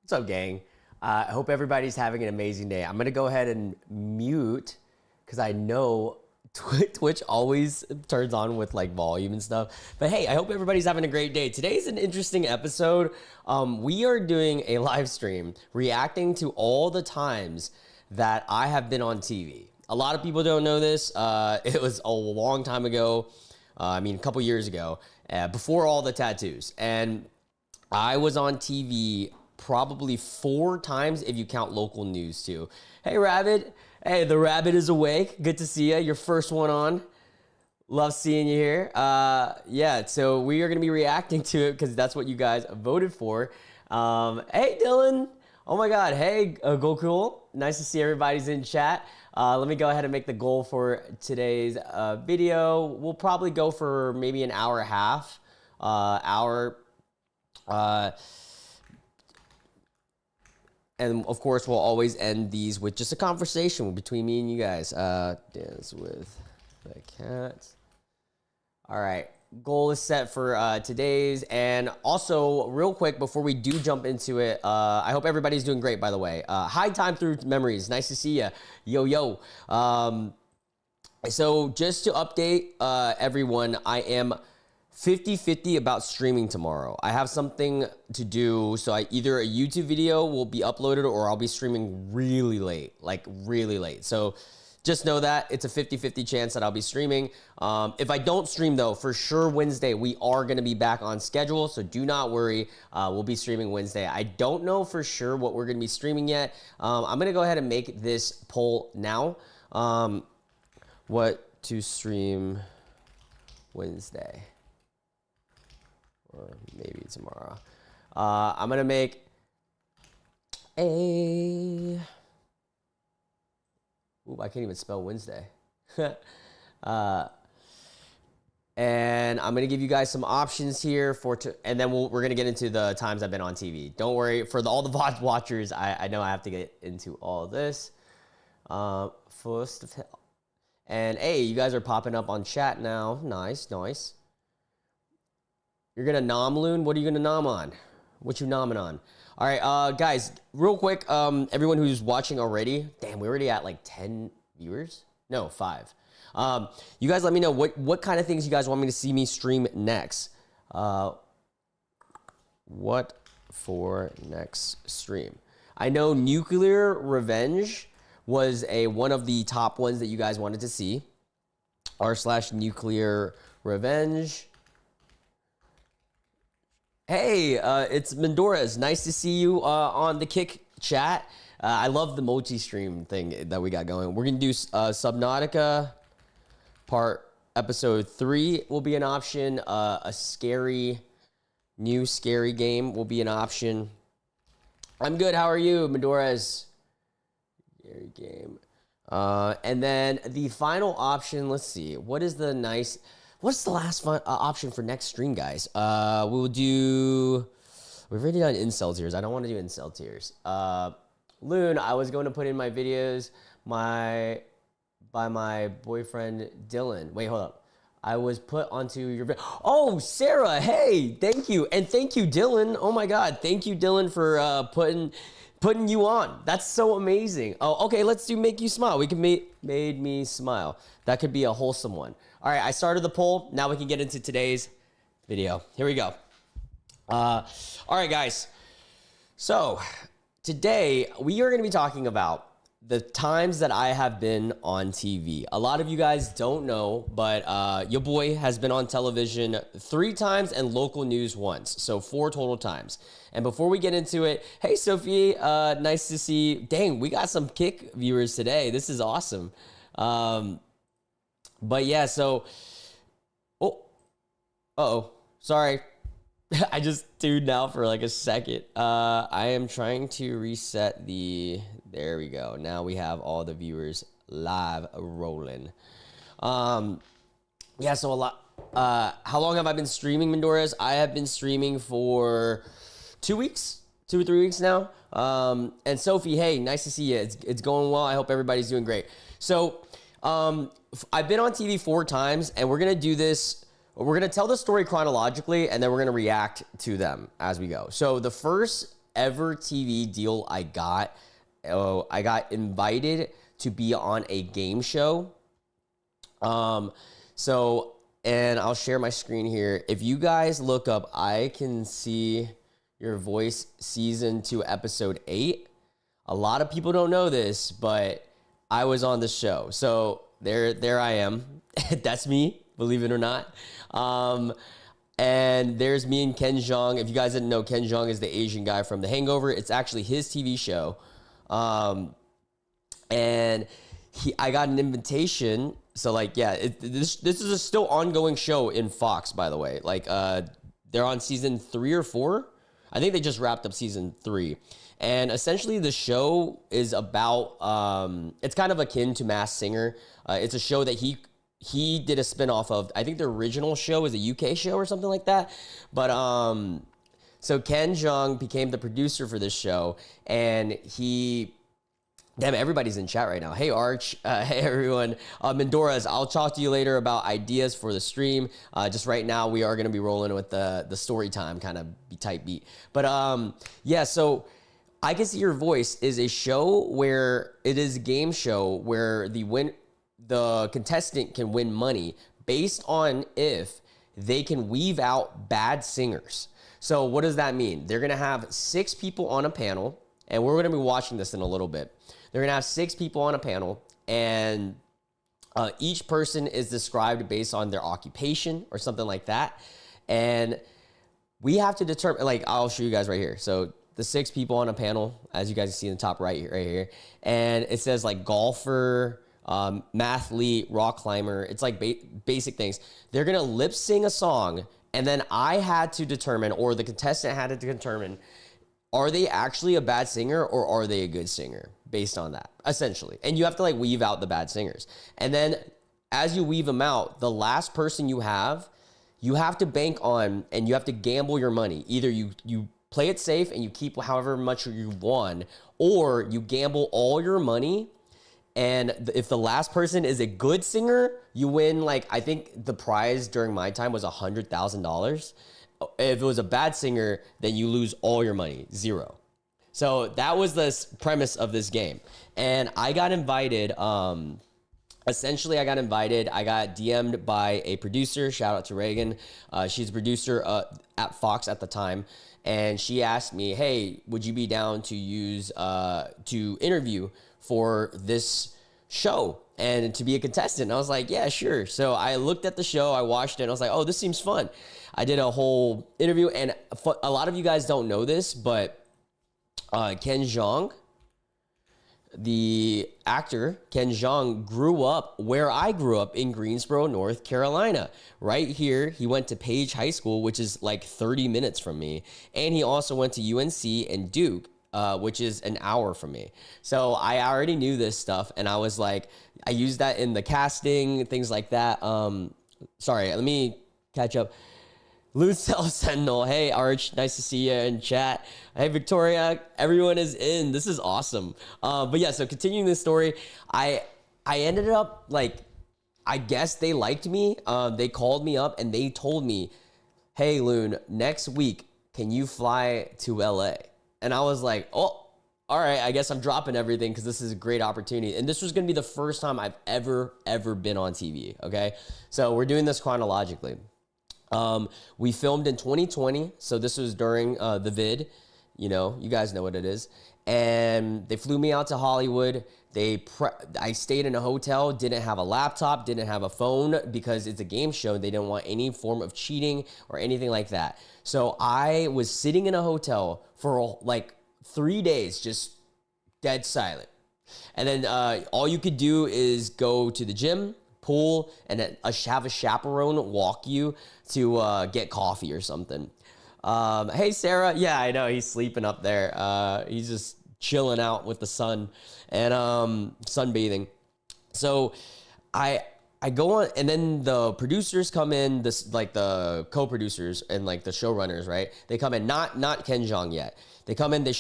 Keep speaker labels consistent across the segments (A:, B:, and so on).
A: What's up, gang? I hope everybody's having an amazing day. I'm gonna go ahead and mute because I know Twitch always turns on with like volume and stuff. But hey, I hope everybody's having a great day. Today's an interesting episode. We are doing a live stream reacting to all the times that I have been on TV. A lot of people don't know this. It was a long time ago. A couple years ago, before all the tattoos. And I was on TV probably 4 times if you count local news too. Hey, Rabbit. Hey, the Rabbit is awake. Good to see you. Your first one on. Love seeing you here. Yeah, so we are going to be reacting to it because that's what you guys voted for. Hey, Dylan. Oh my God. Hey, Go Cool. Nice to see everybody's in chat. Let me go ahead and make the goal for today's video. We'll probably go for maybe an hour and a half. And of course, we'll always end these with just a conversation between me and you guys. Dance with the cat. All right. Goal is set for today's. And also, real quick, before we do jump into it, I hope everybody's doing great, by the way. Hi, Time Through Memories. Nice to see you. Yo, yo. So just to update everyone, I am 50-50 about streaming tomorrow. I have something to do, so either a YouTube video will be uploaded or I'll be streaming really late, like really late. So just know that it's a 50-50 chance that I'll be streaming. If I don't stream though, for sure Wednesday, we are gonna be back on schedule, so do not worry. We'll be streaming Wednesday. I don't know for sure what we're gonna be streaming yet. I'm gonna go ahead and make this poll now. What to stream Wednesday? Or maybe tomorrow. I'm gonna make a... Ooh, I can't even spell Wednesday. And I'm gonna give you guys some options here and then we're gonna get into the times I've been on TV. Don't worry, for all the VOD watchers, I know I have to get into all this. First of all, and hey, you guys are popping up on chat now. Nice, nice. You're gonna nom Loon? What are you gonna nom on? What you nomming on? All right, guys, real quick, everyone who's watching already, damn, we're already at like 10 viewers? No, 5. You guys let me know what kind of things you guys want me to see me stream next. What for next stream? I know Nuclear Revenge was one of the top ones that you guys wanted to see. r/Nuclear Revenge. Hey, it's Mendores. Nice to see you on the Kick chat. I love the multi-stream thing that we got going. We're going to do Subnautica episode 3 will be an option. A new scary game will be an option. I'm good. How are you, Mendores? Scary game. And then the final option, let's see. What's the last option for next stream, guys? We've already done incel tiers. I don't want to do incel tiers. Loon, I was going to put in my videos by my boyfriend Dylan. Wait, hold up. I was put onto your video. Oh, Sarah, hey, thank you. And thank you, Dylan. Oh my God. Thank you, Dylan, for putting you on. That's so amazing. Oh, okay, let's do Make You Smile. We can Made Me Smile. That could be a wholesome one. All right, I started the poll. Now we can get into today's video. Here we go. All right, guys. So today we are going to be talking about the times that I have been on TV. A lot of you guys don't know, but your boy has been on television 3 times and local news once. So 4 total times. And before we get into it, hey, Sophie, nice to see you. Dang, we got some Kick viewers today. This is awesome. But yeah, so, sorry. I just tuned out for like a second. I am trying to reset there we go. Now we have all the viewers live rolling. Yeah, so how long have I been streaming, Mendores? I have been streaming for 2 weeks, 2 or 3 weeks now. And Sophie, hey, nice to see you. It's going well. I hope everybody's doing great. So, I've been on TV 4 times, and we're going to do this. We're going to tell the story chronologically, and then we're going to react to them as we go. So the first ever TV deal I got. Oh, I got invited to be on a game show. And I'll share my screen here. If you guys look up, I Can See Your Voice season 2, episode 8. A lot of people don't know this, but I was on the show. So there I am. That's me, believe it or not. And there's me and Ken Jeong. If you guys didn't know, Ken Jeong is the Asian guy from The Hangover. It's actually his TV show. And I got an invitation. So like, yeah, this is a still ongoing show in Fox, by the way. Like, they're on season 3 or 4. I think they just wrapped up season 3. And essentially the show is about, it's kind of akin to Masked Singer. It's a show that he did a spinoff of. I think the original show is a UK show or something like that. But, so Ken Jeong became the producer for this show, and damn, everybody's in chat right now. Hey, Arch. Hey, everyone. Mendoras, I'll talk to you later about ideas for the stream. Just right now, we are going to be rolling with the story time kind of type beat. But yeah, so I Can See Your Voice is a show where it is a game show where the contestant can win money based on if they can weave out bad singers. So what does that mean? They're going to have 6 people on a panel, and we're going to be watching this in a little bit. They're going to have 6 people on a panel, and each person is described based on their occupation or something like that. And we have to determine, like, I'll show you guys right here. So the 6 people on a panel, as you guys see in the top right here, and it says like golfer, mathlete, rock climber. It's like basic things. They're going to lip sing a song, and then I had to determine, or the contestant had to determine, are they actually a bad singer or are they a good singer based on that, essentially. And you have to like weave out the bad singers. And then as you weave them out, the last person you have to bank on, and you have to gamble your money. Either you play it safe and you keep however much you've won, or you gamble all your money. And if the last person is a good singer, you win, like, I think the prize during my time was $100,000. If it was a bad singer, then you lose all your money, 0. So that was the premise of this game. And I got invited, essentially I got DM'd by a producer. Shout out to Reagan. She's a producer at Fox at the time. And she asked me, hey, would you be down to to interview for this show and to be a contestant? And I was like, yeah, sure. So I looked at the show, I watched it, and I was like, oh, this seems fun. I did a whole interview, and a lot of you guys don't know this, but Ken Jeong, the actor, Ken Jeong, grew up where I grew up in Greensboro, North Carolina. Right here, he went to Page High School, which is like 30 minutes from me. And he also went to UNC and Duke, which is an hour from me. So I already knew this stuff, and I was like, I used that in the casting, things like that. Sorry, let me catch up. Lucelle Sentinel, hey Arch, nice to see you in chat. Hey Victoria, everyone is in. This is awesome. But yeah, so continuing this story, I ended up like, I guess they liked me. They called me up and they told me, hey Loon, next week, can you fly to LA? And I was like, oh, all right, I guess I'm dropping everything because this is a great opportunity. And this was going to be the first time I've ever been on TV, okay? So we're doing this chronologically. We filmed in 2020, so this was during the vid. You know, you guys know what it is. And they flew me out to Hollywood. I stayed in a hotel, didn't have a laptop, didn't have a phone because it's a game show. They didn't want any form of cheating or anything like that. So I was sitting in a hotel for like 3 days, just dead silent. And then all you could do is go to the gym, pool, and then have a chaperone walk you to get coffee or something. Hey, Sarah. Yeah, I know. He's sleeping up there. He's just chilling out with the sun and sunbathing. So I go on, and then the producers come in, like the co-producers and like the showrunners, right? They come in, not Ken Jeong yet. They come in, they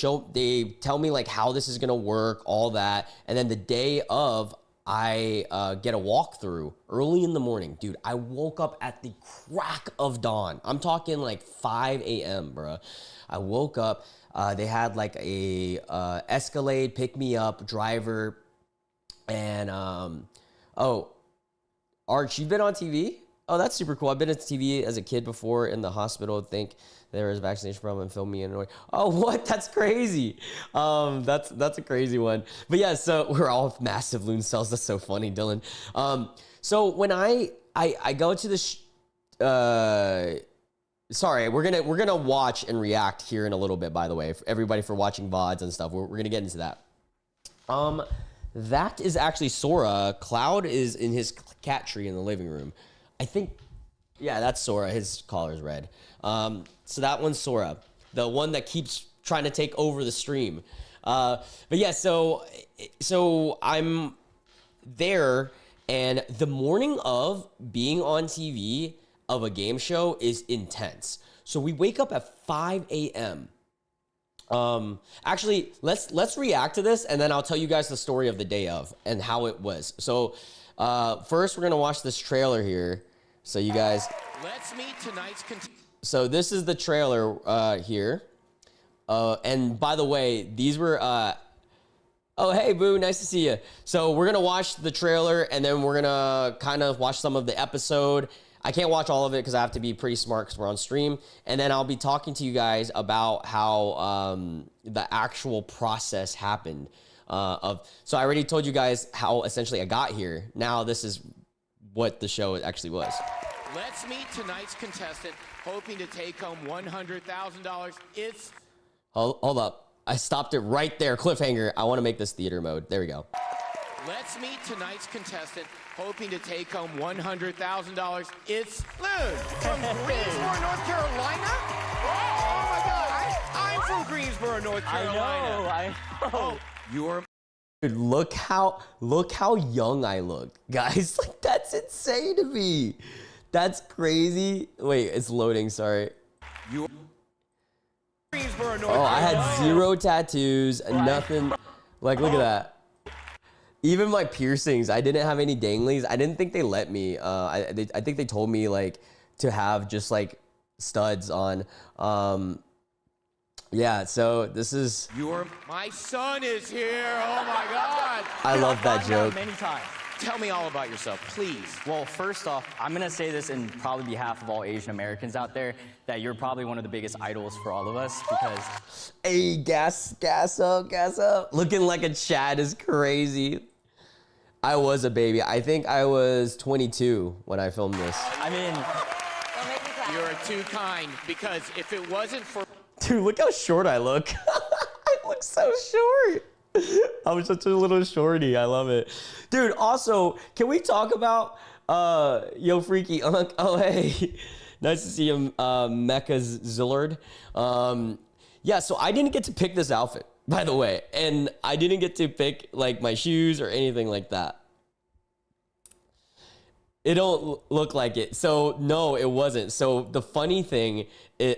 A: tell me like how this is gonna work, all that. And then the day of, I get a walkthrough early in the morning. Dude, I woke up at the crack of dawn. I'm talking like 5 a.m., bro. I woke up. They had like a Escalade pick me up driver, and oh, Arch, you've been on TV? Oh, that's super cool. I've been on TV as a kid before in the hospital. I think there was a vaccination problem and filmed me annoyed. Oh, what? That's crazy. That's a crazy one. But yeah, so we're all massive loon cells. That's so funny, Dylan. So when I go to this, sorry, we're gonna watch and react here in a little bit. By the way, for everybody for watching VODs and stuff, we're gonna get into that. That is actually Sora. Cloud is in his cat tree in the living room. I think, yeah, that's Sora. His collar's red. So that one's Sora, the one that keeps trying to take over the stream. But yeah, so I'm there, and the morning of being on TV of a game show is intense. So we wake up at 5 a.m. Actually, let's react to this, and then I'll tell you guys the story of the day of and how it was. So first, we're gonna watch this trailer here. So you guys,
B: let's meet tonight's.
A: So this is the trailer here. And by the way, these were. Oh, hey, Boo, nice to see you. So we're gonna watch the trailer, and then we're gonna kind of watch some of the episode. I can't watch all of it because I have to be pretty smart because we're on stream. And then I'll be talking to you guys about how the actual process happened. So I already told you guys how essentially I got here. Now this is what the show actually was.
B: Let's meet tonight's contestant, hoping to take home $100,000. It's...
A: Hold up. I stopped it right there. Cliffhanger. I want to make this theater mode. There we go.
B: Let's meet tonight's contestant, hoping to take home $100,000. It's Loon from Greensboro, North Carolina. Oh my God, I'm from Greensboro, North Carolina.
C: I know.
B: Oh, you're.
A: Dude, look how young I look, guys. Like, that's insane to me. That's crazy. Wait, it's loading. Sorry.
B: You're Greensboro, North
A: Oh, I
B: Carolina.
A: had zero tattoos, nothing. Like, look at that. Even my piercings, I didn't have any danglies. I didn't think they let me. I think they told me like to have just like studs on. Yeah, so this is.
B: My son is here. Oh my God.
A: I love that joke.
C: Many times.
B: Tell me all about yourself, please.
C: Well, first off, I'm gonna say this in probably behalf of all Asian Americans out there, that you're probably one of the biggest idols for all of us because.
A: Hey, gas up, gas up. Looking like a Chad is crazy. I was a baby. I think I was 22 when I filmed this.
C: I mean,
B: You're too kind, because if it wasn't for...
A: Dude, look how short I look. I look so short. I'm such a little shorty. I love it. Dude, also, can we talk about Yo Freaky Unk? Oh, hey. Nice to see you, Mecha Zillard. Yeah, so I didn't get to pick this outfit, by the way. And I didn't get to pick, like, my shoes or anything like that. It don't look like it. So, no, it wasn't. So, the funny thing,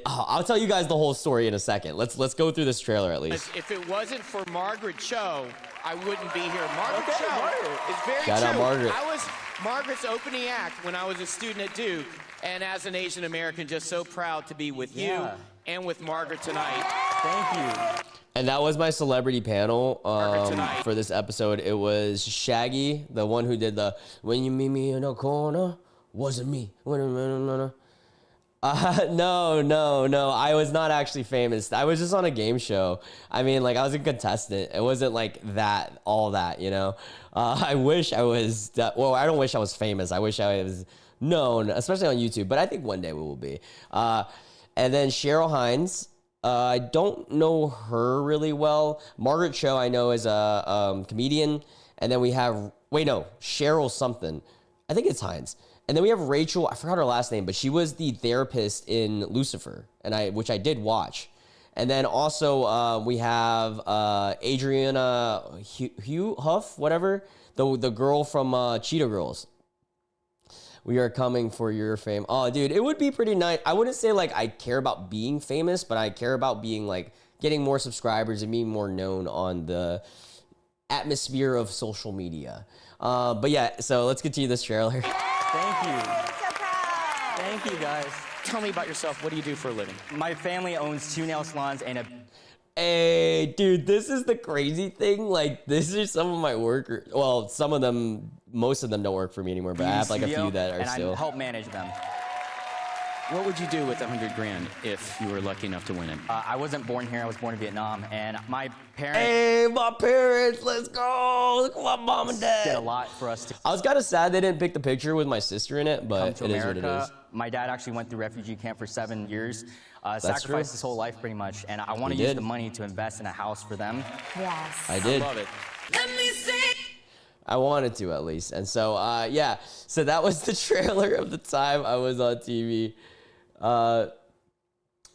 A: I'll tell you guys the whole story in a second. Let's go through this trailer at least.
B: If it wasn't for Margaret Cho, I wouldn't be here. Margaret Cho is very
A: Shout
B: true.
A: out Margaret.
B: I was Margaret's opening act when I was a student at Duke, and as an Asian American, just so proud to be with you and with Margaret tonight.
C: thank you.
A: And that was my celebrity panel
B: tonight.
A: for this episode. It was Shaggy, the one who did the "When You Meet Me in a Corner," wasn't me. No. I was not actually famous. I was just on a game show. I mean, like, I was a contestant. It wasn't like that, all that, you know? I wish I was, well, I don't wish I was famous. I wish I was known, especially on YouTube, but I think one day we will be. And then Cheryl Hines. I don't know her really well. Margaret Cho, I know, is a comedian. And then we have, Cheryl something. I think it's Hines. And then we have Rachel, I forgot her last name, but she was the therapist in Lucifer, which I did watch. And then also we have Adriana Huff, whatever, the girl from Cheetah Girls. We are coming for your fame. Oh, dude, it would be pretty nice. I wouldn't say like I care about being famous, but I care about being like getting more subscribers and being more known on the atmosphere of social media. But yeah, so let's continue this trailer.
C: Thank you.
D: So proud.
C: Thank you, guys.
B: Tell me about yourself. What do you do for a living?
C: My family owns 2 nail salons and a...
A: Hey, dude, this is the crazy thing. Like, this is some of my workers. Well, some of them, most of them don't work for me anymore, but I have like a few that are
C: and
A: still.
C: I help manage them.
B: What would you do with 100 grand if you were lucky enough to win it?
C: I wasn't born here. I was born in Vietnam, and my parents
A: Hey, my parents, let's go. Look at my mom and dad.
C: did a lot for us to
A: I was kind of sad they didn't pick the picture with my sister in it,
C: come
A: but
C: to
A: it is
C: America.
A: what it is.
C: My dad actually went through refugee camp for 7 years,
A: true.
C: sacrificed his whole life pretty much, and I want to
A: He
C: use
A: did.
C: the money to invest in a house for them.
D: Yes.
A: I did.
B: Love it.
A: I wanted to at least. And so, yeah. So that was the trailer of the time I was on TV.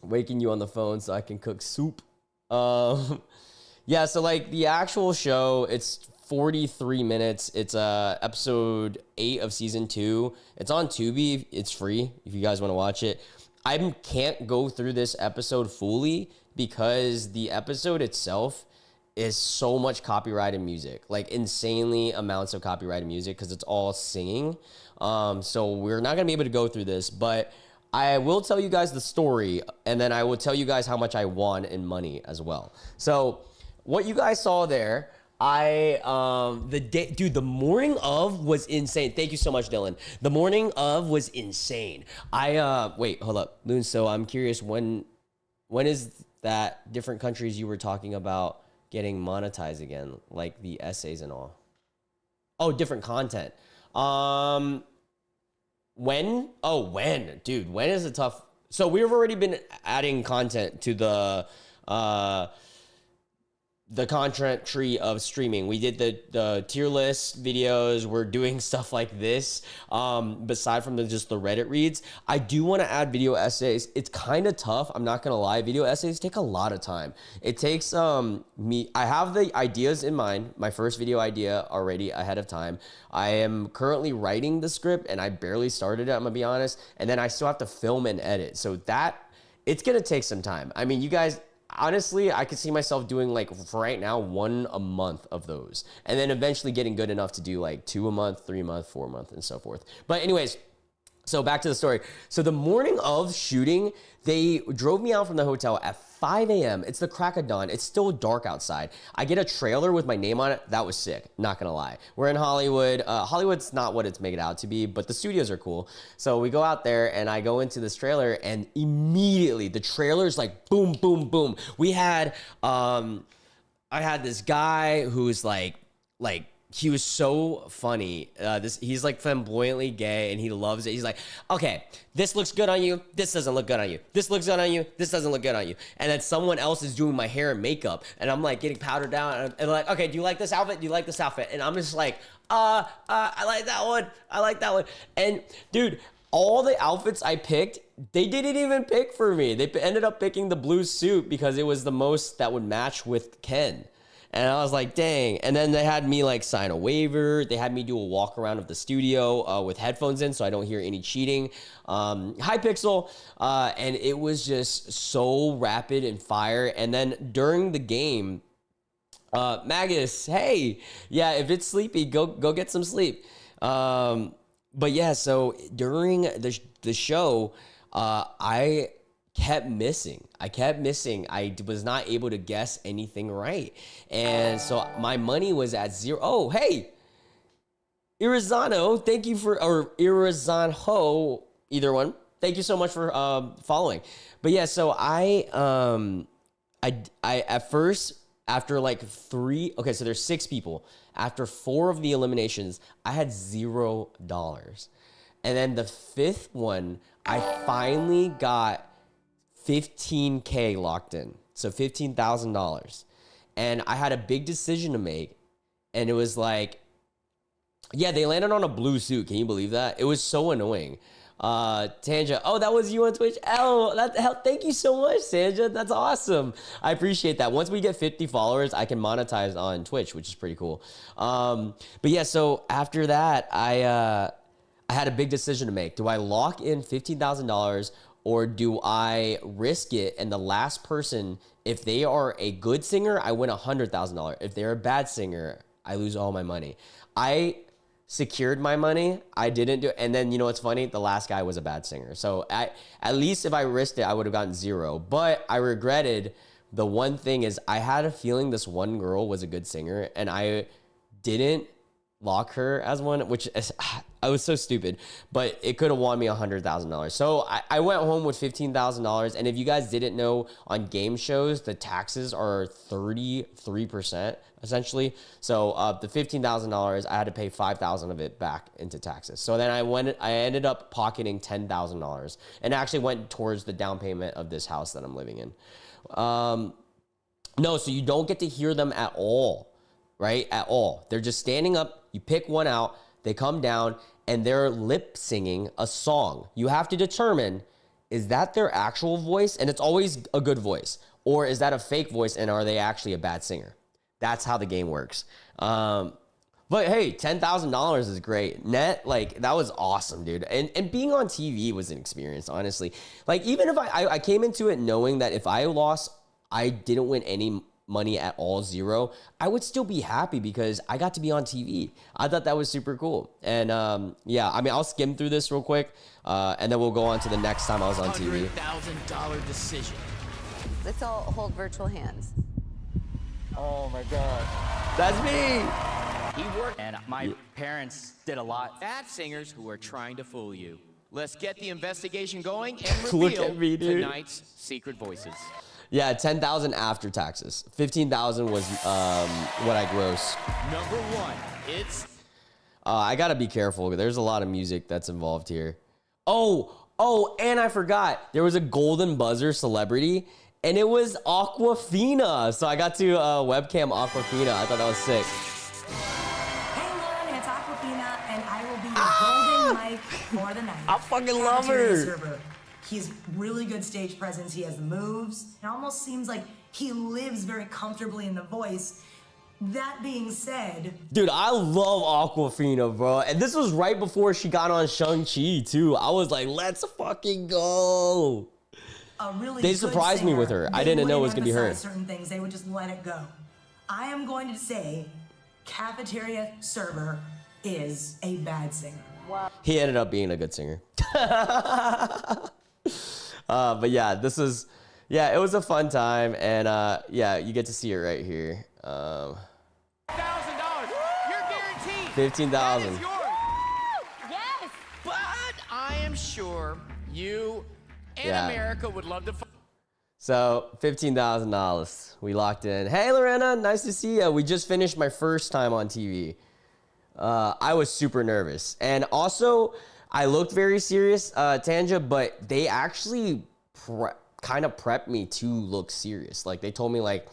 A: Waking you on the phone so I can cook soup. Yeah, so like the actual show, it's 43 minutes. It's episode 8 of season 2. It's on Tubi. It's free if you guys want to watch it. I can't go through this episode fully because the episode itself is so much copyrighted music, like insanely amounts of copyrighted music because it's all singing. So we're not gonna be able to go through this, but I will tell you guys the story, and then I will tell you guys how much I won in money as well. So what you guys saw there, the morning of was insane. Thank you so much, Dylan. The morning of was insane. Wait, hold up, Loon. So I'm curious, when is that different countries you were talking about getting monetized again, like the essays and all? Oh, different content. When? Oh, when? Dude, when is it tough? So we've already been adding content to the content tree of streaming. We did the tier list videos. We're doing stuff like this. Beside from just the Reddit reads, I do want to add video essays. It's kind of tough. I'm not going to lie. Video essays take a lot of time. It takes I have the ideas in mind, my first video idea already ahead of time. I am currently writing the script and I barely started it, I'm going to be honest. And then I still have to film and edit. So it's going to take some time. I mean, you guys, honestly, I could see myself doing like for right now 1 a month of those, and then eventually getting good enough to do like 2 a month, 3 a month, 4 a month, and so forth. But anyways, so back to the story. So the morning of shooting, they drove me out from the hotel at 5 a.m. It's the crack of dawn. It's still dark outside. I get a trailer with my name on it. That was sick. Not gonna lie. We're in Hollywood. Hollywood's not what it's made it out to be, but the studios are cool. So we go out there and I go into this trailer and immediately the trailer's like boom, boom, boom. We had, I had this guy who's like, he was so funny. He's like flamboyantly gay and he loves it. He's like, okay, this looks good on you. This doesn't look good on you. This looks good on you. This doesn't look good on you. And then someone else is doing my hair and makeup. And I'm like getting powdered down. And like, okay, do you like this outfit? Do you like this outfit? And I'm just like, I like that one. I like that one. And dude, all the outfits I picked, they didn't even pick for me. They ended up picking the blue suit because it was the most that would match with Ken. And I was like, dang. And then they had me like sign a waiver. They had me do a walk around of the studio with headphones in so I don't hear any cheating. Hypixel. And it was just so rapid and fire. And then during the game, Magus, hey, yeah, if it's sleepy, go get some sleep. But yeah, so during the show, I kept missing. I was not able to guess anything right. And so my money was at 0. Oh, hey, Irizano, thank you or Irizanho, either one. Thank you so much for following. But yeah, so I at first, after like 3, okay, so there's 6 people. After 4 of the eliminations, I had $0. And then the 5th one, I finally got 15K locked in. So $15,000. And I had a big decision to make. And it was like, yeah, they landed on a blue suit. Can you believe that? It was so annoying. Tanja, oh, that was you on Twitch. Thank you so much, Tanja. That's awesome. I appreciate that. Once we get 50 followers, I can monetize on Twitch, which is pretty cool. But yeah, so after that, I had a big decision to make. Do I lock in $15,000 or do I risk it? And the last person, if they are a good singer, I win $100,000. If they're a bad singer, I lose all my money. I secured my money. I didn't do it. And then, you know what's funny? The last guy was a bad singer. So at least if I risked it, I would have gotten 0. But I regretted The one thing is I had a feeling this one girl was a good singer, and I didn't lock her as one, which is, I was so stupid, but it could have won me $100,000. So I went home with $15,000. And if you guys didn't know, on game shows, the taxes are 33% essentially. So the $15,000, I had to pay $5,000 of it back into taxes. So then I ended up pocketing $10,000 and actually went towards the down payment of this house that I'm living in. No, so you don't get to hear them at all, right? At all. They're just standing up. You pick one out, they come down, and they're lip singing a song. You have to determine, is that their actual voice? And it's always a good voice. Or is that a fake voice, and are they actually a bad singer? That's how the game works. But hey, $10,000 is great. Net, like, that was awesome, dude. And being on TV was an experience, honestly. Like, even if I came into it knowing that if I lost, I didn't win any money at all, zero, I would still be happy because I got to be on TV. I thought that was super cool. And yeah, I mean, I'll skim through this real quick, and then we'll go on to the next time I was on TV.
B: $100,000 decision.
D: Let's all hold virtual hands.
B: Oh my God.
A: That's me.
B: He worked
C: And my parents did a lot.
B: at singers who are trying to fool you. Let's get the investigation going and
A: Look
B: reveal
A: at me, dude.
B: tonight's secret voices.
A: Yeah, 10,000 after taxes. 15,000 was what I gross.
B: Number one, it's
A: I gotta be careful. There's a lot of music that's involved here. Oh, and I forgot. There was a golden buzzer celebrity, and it was Aquafina. So I got to webcam Aquafina. I thought that was sick.
E: Hey Lauren, it's Aquafina, and I will be your golden mic for the night.
A: I fucking love
E: Cafeteria
A: her.
E: Server. He's really good stage presence. He has the moves. It almost seems like he lives very comfortably in the voice. That being said,
A: Dude, I love Aquafina, bro. And this was right before she got on Shang-Chi, too. I was like, let's fucking go.
E: a really
A: They
E: good
A: surprised me
E: singer,
A: with her. I
E: they
A: didn't know it was
E: wouldn't
A: gonna be her.
E: emphasize certain things, they would just let it go. I am going to say Cafeteria Server is a bad singer.
A: He ended up being a good singer. But yeah, it was a fun time. And yeah, you get to see it right here.
B: $1,000. You're guaranteed.
A: 15,000.
B: That is yours.
D: Yes!
B: But I am sure you and
A: Yeah.
B: America would love to.
A: So $15,000 we locked in. Hey, Lorena, nice to see you. We just finished my first time on TV. I was super nervous. And also, I looked very serious, Tanja, but they actually kind of prepped me to look serious. Like, they told me, like,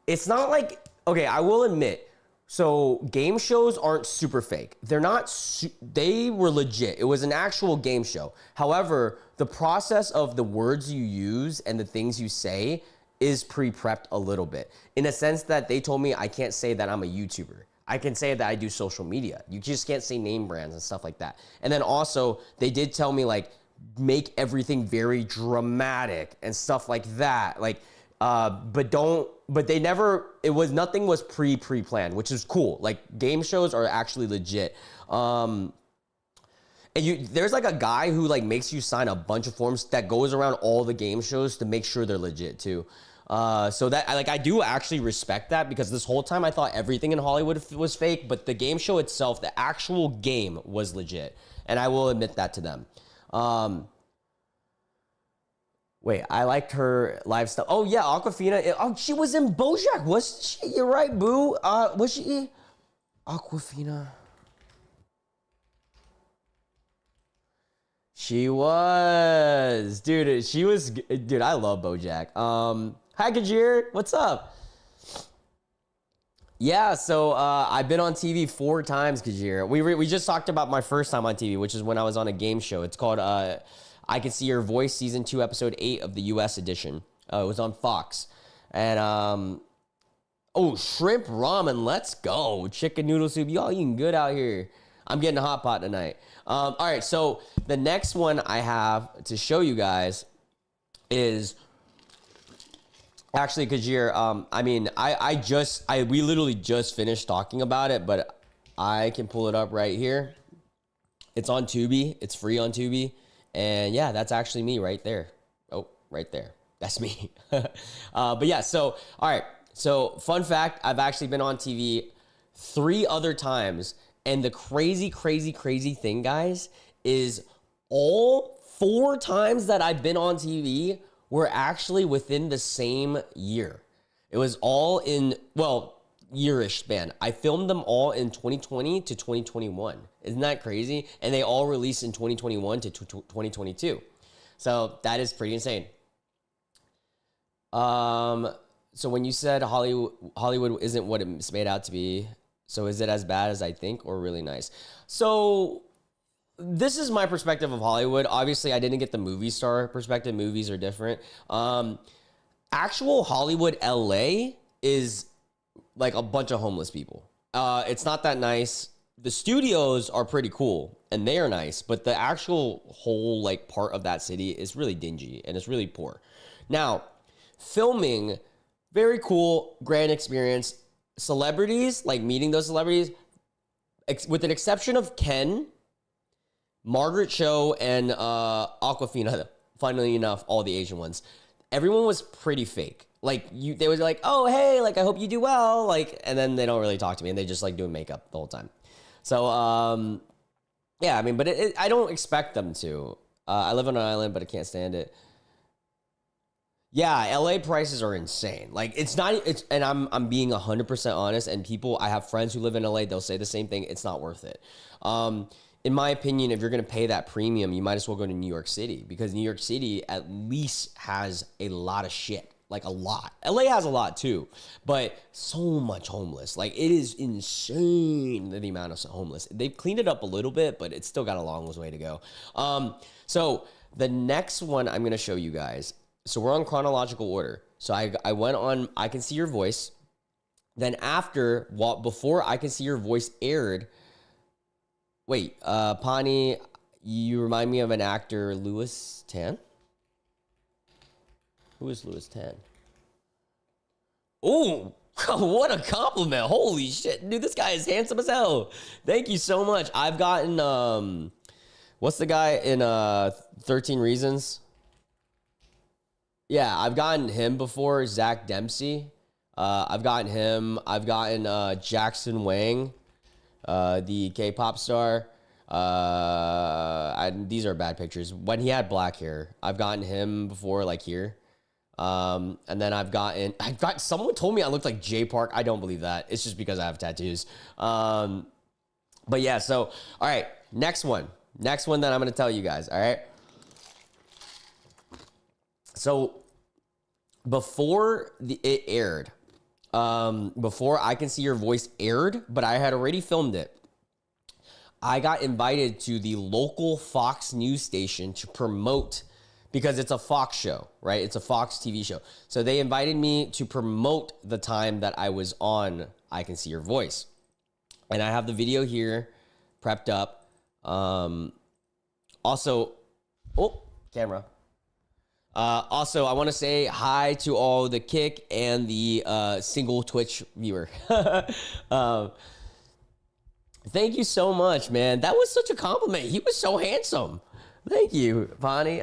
A: it's not like, okay, I will admit, so game shows aren't super fake. They're not, they were legit. It was an actual game show. However, the process of the words you use and the things you say is pre-prepped a little bit. In a sense that they told me I can't say that I'm a YouTuber. I can say that I do social media. You just can't say name brands and stuff like that. And then also, they did tell me, like, make everything very dramatic and stuff like that. Like, but they never, nothing was pre-planned, which is cool. Like, game shows are actually legit. And there's like a guy who like makes you sign a bunch of forms that goes around all the game shows to make sure they're legit too. So that I do actually respect that, because this whole time I thought everything in Hollywood was fake, but the game show itself, the actual game, was legit. And I will admit that to them. Wait, I liked her live stuff. Oh yeah, Aquafina. Oh, she was in BoJack, wasn't she? You're right, boo. Was she? Aquafina. She was, dude. She was, dude. I love BoJack. Hi, Kajir. What's up? Yeah, so I've been on TV 4 times, Kajir. We just talked about my first time on TV, which is when I was on a game show. It's called I Can See Your Voice, Season 2, Episode 8 of the U.S. edition. It was on Fox. And, oh, shrimp ramen, let's go. Chicken noodle soup, y'all eating good out here. I'm getting a hot pot tonight. All right, so the next one I have to show you guys is... Actually, Kajir, I mean, we literally just finished talking about it, but I can pull it up right here. It's on Tubi. It's free on Tubi. And yeah, that's actually me right there. Oh, right there. That's me. But yeah, so, all right. So fun fact, I've actually been on TV 3 other times. And the crazy thing, guys, is all 4 times that I've been on TV were actually within the same year. It was all in, well, yearish span. I filmed them all in 2020 to 2021. Isn't that crazy? And they all released in 2021 to 2022. So that is pretty insane. So when you said Hollywood isn't what it's made out to be, so is it as bad as I think or really nice? So this is my perspective of Hollywood. Obviously, I didn't get the movie star perspective. Movies are different. Actual Hollywood LA is like a bunch of homeless people. It's not that nice. The studios are pretty cool and they are nice, but the actual whole like part of that city is really dingy and it's really poor. Now, filming, very cool, grand experience. Celebrities, like meeting those celebrities, with an exception of Ken, Margaret Cho, and Aquafina, funnily enough, all the Asian ones, everyone was pretty fake. Like they was like, oh, hey, like, I hope you do well. Like, and then they don't really talk to me and they just like doing makeup the whole time. So, yeah, I mean, but I don't expect them to. I live on an island, but I can't stand it. Yeah, LA prices are insane. Like and I'm being 100% honest, and I have friends who live in LA, they'll say the same thing. It's not worth it. In my opinion, if you're going to pay that premium, you might as well go to New York City, because New York City at least has a lot of shit. Like a lot. LA has a lot too, but so much homeless. Like it is insane the amount of homeless. They've cleaned it up a little bit, but it's still got a long way to go. So the next one I'm going to show you guys. So we're on chronological order. So I went on I Can See Your Voice. Then before I Can See Your Voice aired, wait, Pani, you remind me of an actor, Louis Tan? Who is Louis Tan? Oh, what a compliment. Holy shit. Dude, this guy is handsome as hell. Thank you so much. I've gotten, what's the guy in 13 Reasons? Yeah, I've gotten him before, Zach Dempsey. I've gotten him. I've gotten Jackson Wang, the K-pop star. These are bad pictures. When he had black hair, I've gotten him before, like here. And then I've got someone told me I looked like Jay Park. I don't believe that. It's just because I have tattoos. But yeah, so all right, next one that I'm gonna tell you guys. All right. So before it aired, before I Can See Your Voice aired, but I had already filmed it, I got invited to the local Fox news station to promote, because it's a Fox show, right? It's a Fox TV show. So they invited me to promote the time that I was on I Can See Your Voice. And I have the video here prepped up. Also, camera. Also, I want to say hi to all the Kick and the single Twitch viewer. Thank you so much, man. That was such a compliment. He was so handsome. Thank you, Pani.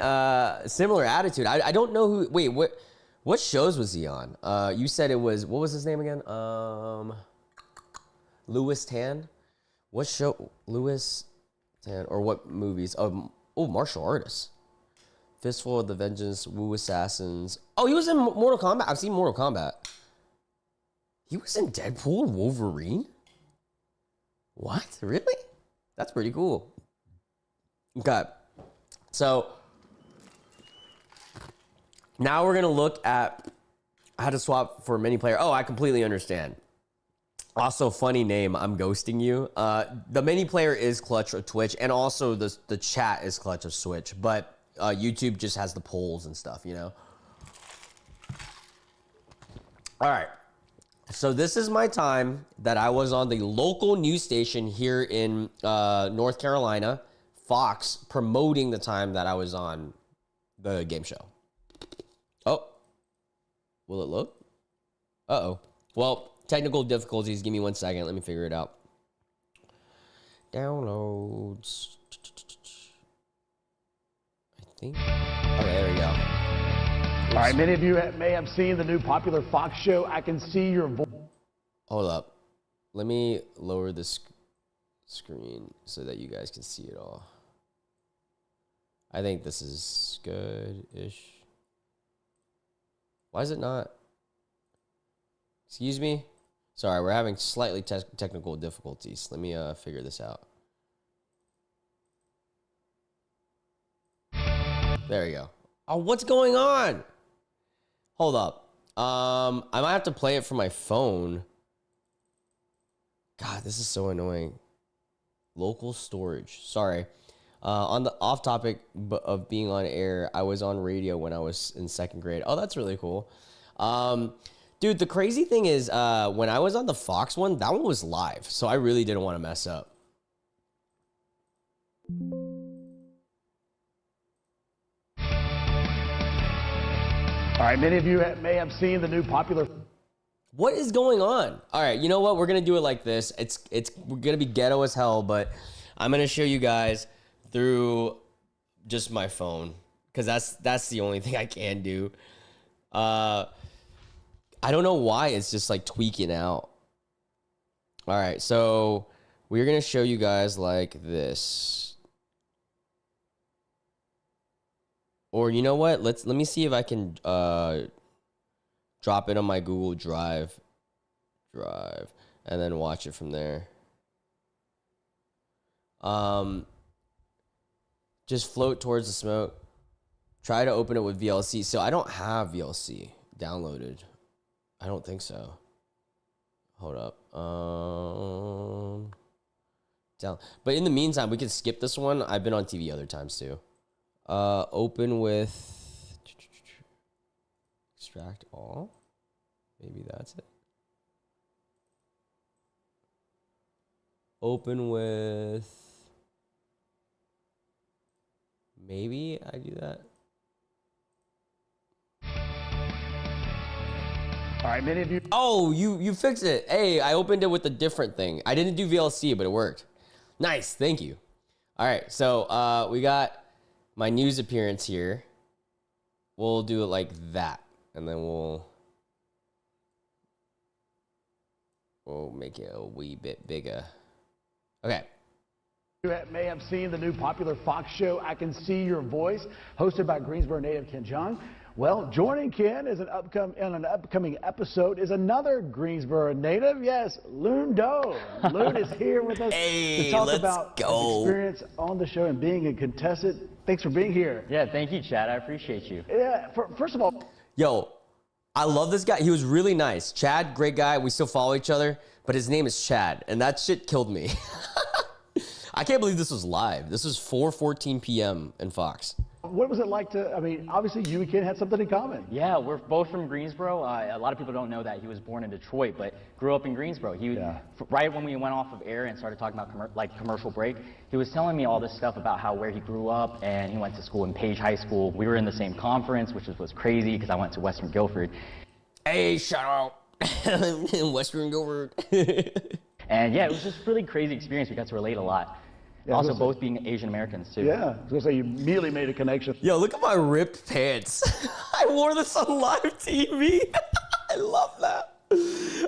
A: Similar attitude. I don't know who. Wait, what shows was he on? You said it was. What was his name again? Louis Tan. What show? Louis Tan, or what movies? Martial artists. Fistful of the Vengeance, Wu Assassins. Oh, he was in Mortal Kombat. I've seen Mortal Kombat. He was in Deadpool and Wolverine? What? Really? That's pretty cool. Okay. So, now we're going to look at how to swap for mini player. Oh, I completely understand. Also, funny name, I'm ghosting you. The mini player is Clutch of Twitch, and also the chat is Clutch of Switch, but YouTube just has the polls and stuff, you know? All right. So this is my time that I was on the local news station here in North Carolina, Fox, promoting the time that I was on the game show. Oh. Will it load? Uh-oh. Well, technical difficulties. Give me 1 second. Let me figure it out. Downloads. I think. Okay, there we go.
F: All right, many of you may have seen the new popular Fox show, I Can See Your Voice.
A: Hold up. Let me lower this screen so that you guys can see it all. I think this is good-ish. Why is it not? Excuse me? Sorry, we're having slightly technical difficulties. Let me figure this out. There we go. Oh, what's going on? Hold up. I might have to play it from my phone. God, this is so annoying. Local storage. Sorry. On the off topic of being on air, I was on radio when I was in 2nd grade. Oh, that's really cool. Dude, the crazy thing is when I was on the Fox one, that one was live. So I really didn't want to mess up.
F: All right, many of you may have seen the new popular.
A: What is going on? All right, you know what? We're gonna do it like this. We're gonna be ghetto as hell, but I'm gonna show you guys through just my phone because that's the only thing I can do. I don't know why it's just like tweaking out. All right, so we're gonna show you guys like this. Or you know what? Let me see if I can drop it on my Google Drive, and then watch it from there. Just float towards the smoke. Try to open it with VLC. So I don't have VLC downloaded. I don't think so. Hold up. But in the meantime, we can skip this one. I've been on TV other times too. Open with extract all. Maybe that's it. Open with. Maybe I do that.
F: All right, many of you.
A: Oh, you fixed it. Hey, I opened it with a different thing. I didn't do VLC, but it worked. Nice, thank you. All right, so we got my news appearance here. We'll do it like that, and then we'll make it a wee bit bigger. Okay.
F: You may have seen the new popular Fox show, I Can See Your Voice, hosted by Greensboro native Ken Jeong. Well, joining Ken in an upcoming episode is another Greensboro native. Yes, Loon Doe. Loon is here with us to talk about his experience on the show and being a contestant. Thanks for being here.
C: Yeah, thank you, Chad. I appreciate you.
F: Yeah, first of all.
A: Yo, I love this guy. He was really nice. Chad, great guy. We still follow each other, but his name is Chad, and that shit killed me. I can't believe this was live. This was 4:14 p.m. in Fox.
F: What was it like to, I mean, obviously you and Ken had something in common.
C: Yeah, we're both from Greensboro. A lot of people don't know that he was born in Detroit, but grew up in Greensboro. Right when we went off of air and started talking about commercial break, he was telling me all this stuff about where he grew up, and he went to school in Page High School. We were in the same conference, which was crazy because I went to Western Guilford.
A: Hey, shout out Western Guilford.
C: And yeah, it was just a really crazy experience. We got to relate a lot. Yeah, also, both being Asian Americans, too.
F: Yeah, I was going to say, you immediately made a connection.
A: Yo, look at my ripped pants. I wore this on live TV. I love that.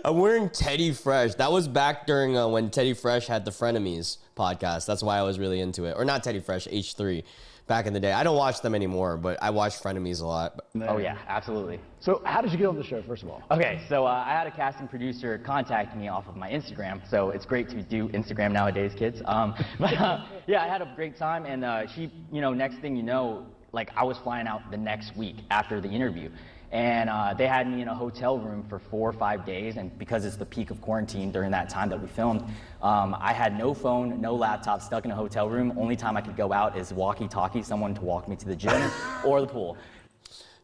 A: I'm wearing Teddy Fresh. That was back during when Teddy Fresh had the Frenemies podcast. That's why I was really into it. Or not Teddy Fresh, H3. Back in the day. I don't watch them anymore, but I watch Frenemies a lot.
C: Oh, yeah, absolutely.
F: So how did you get on the show, first of all?
C: Okay, so I had a casting producer contact me off of my Instagram, so it's great to do Instagram nowadays, kids. Yeah, I had a great time, and she, next thing you know, like, I was flying out the next week after the interview. And they had me in a hotel room for 4 or 5 days, and because it's the peak of quarantine during that time that we filmed, I had no phone, no laptop, stuck in a hotel room. Only time I could go out is walkie-talkie someone to walk me to the gym or the pool.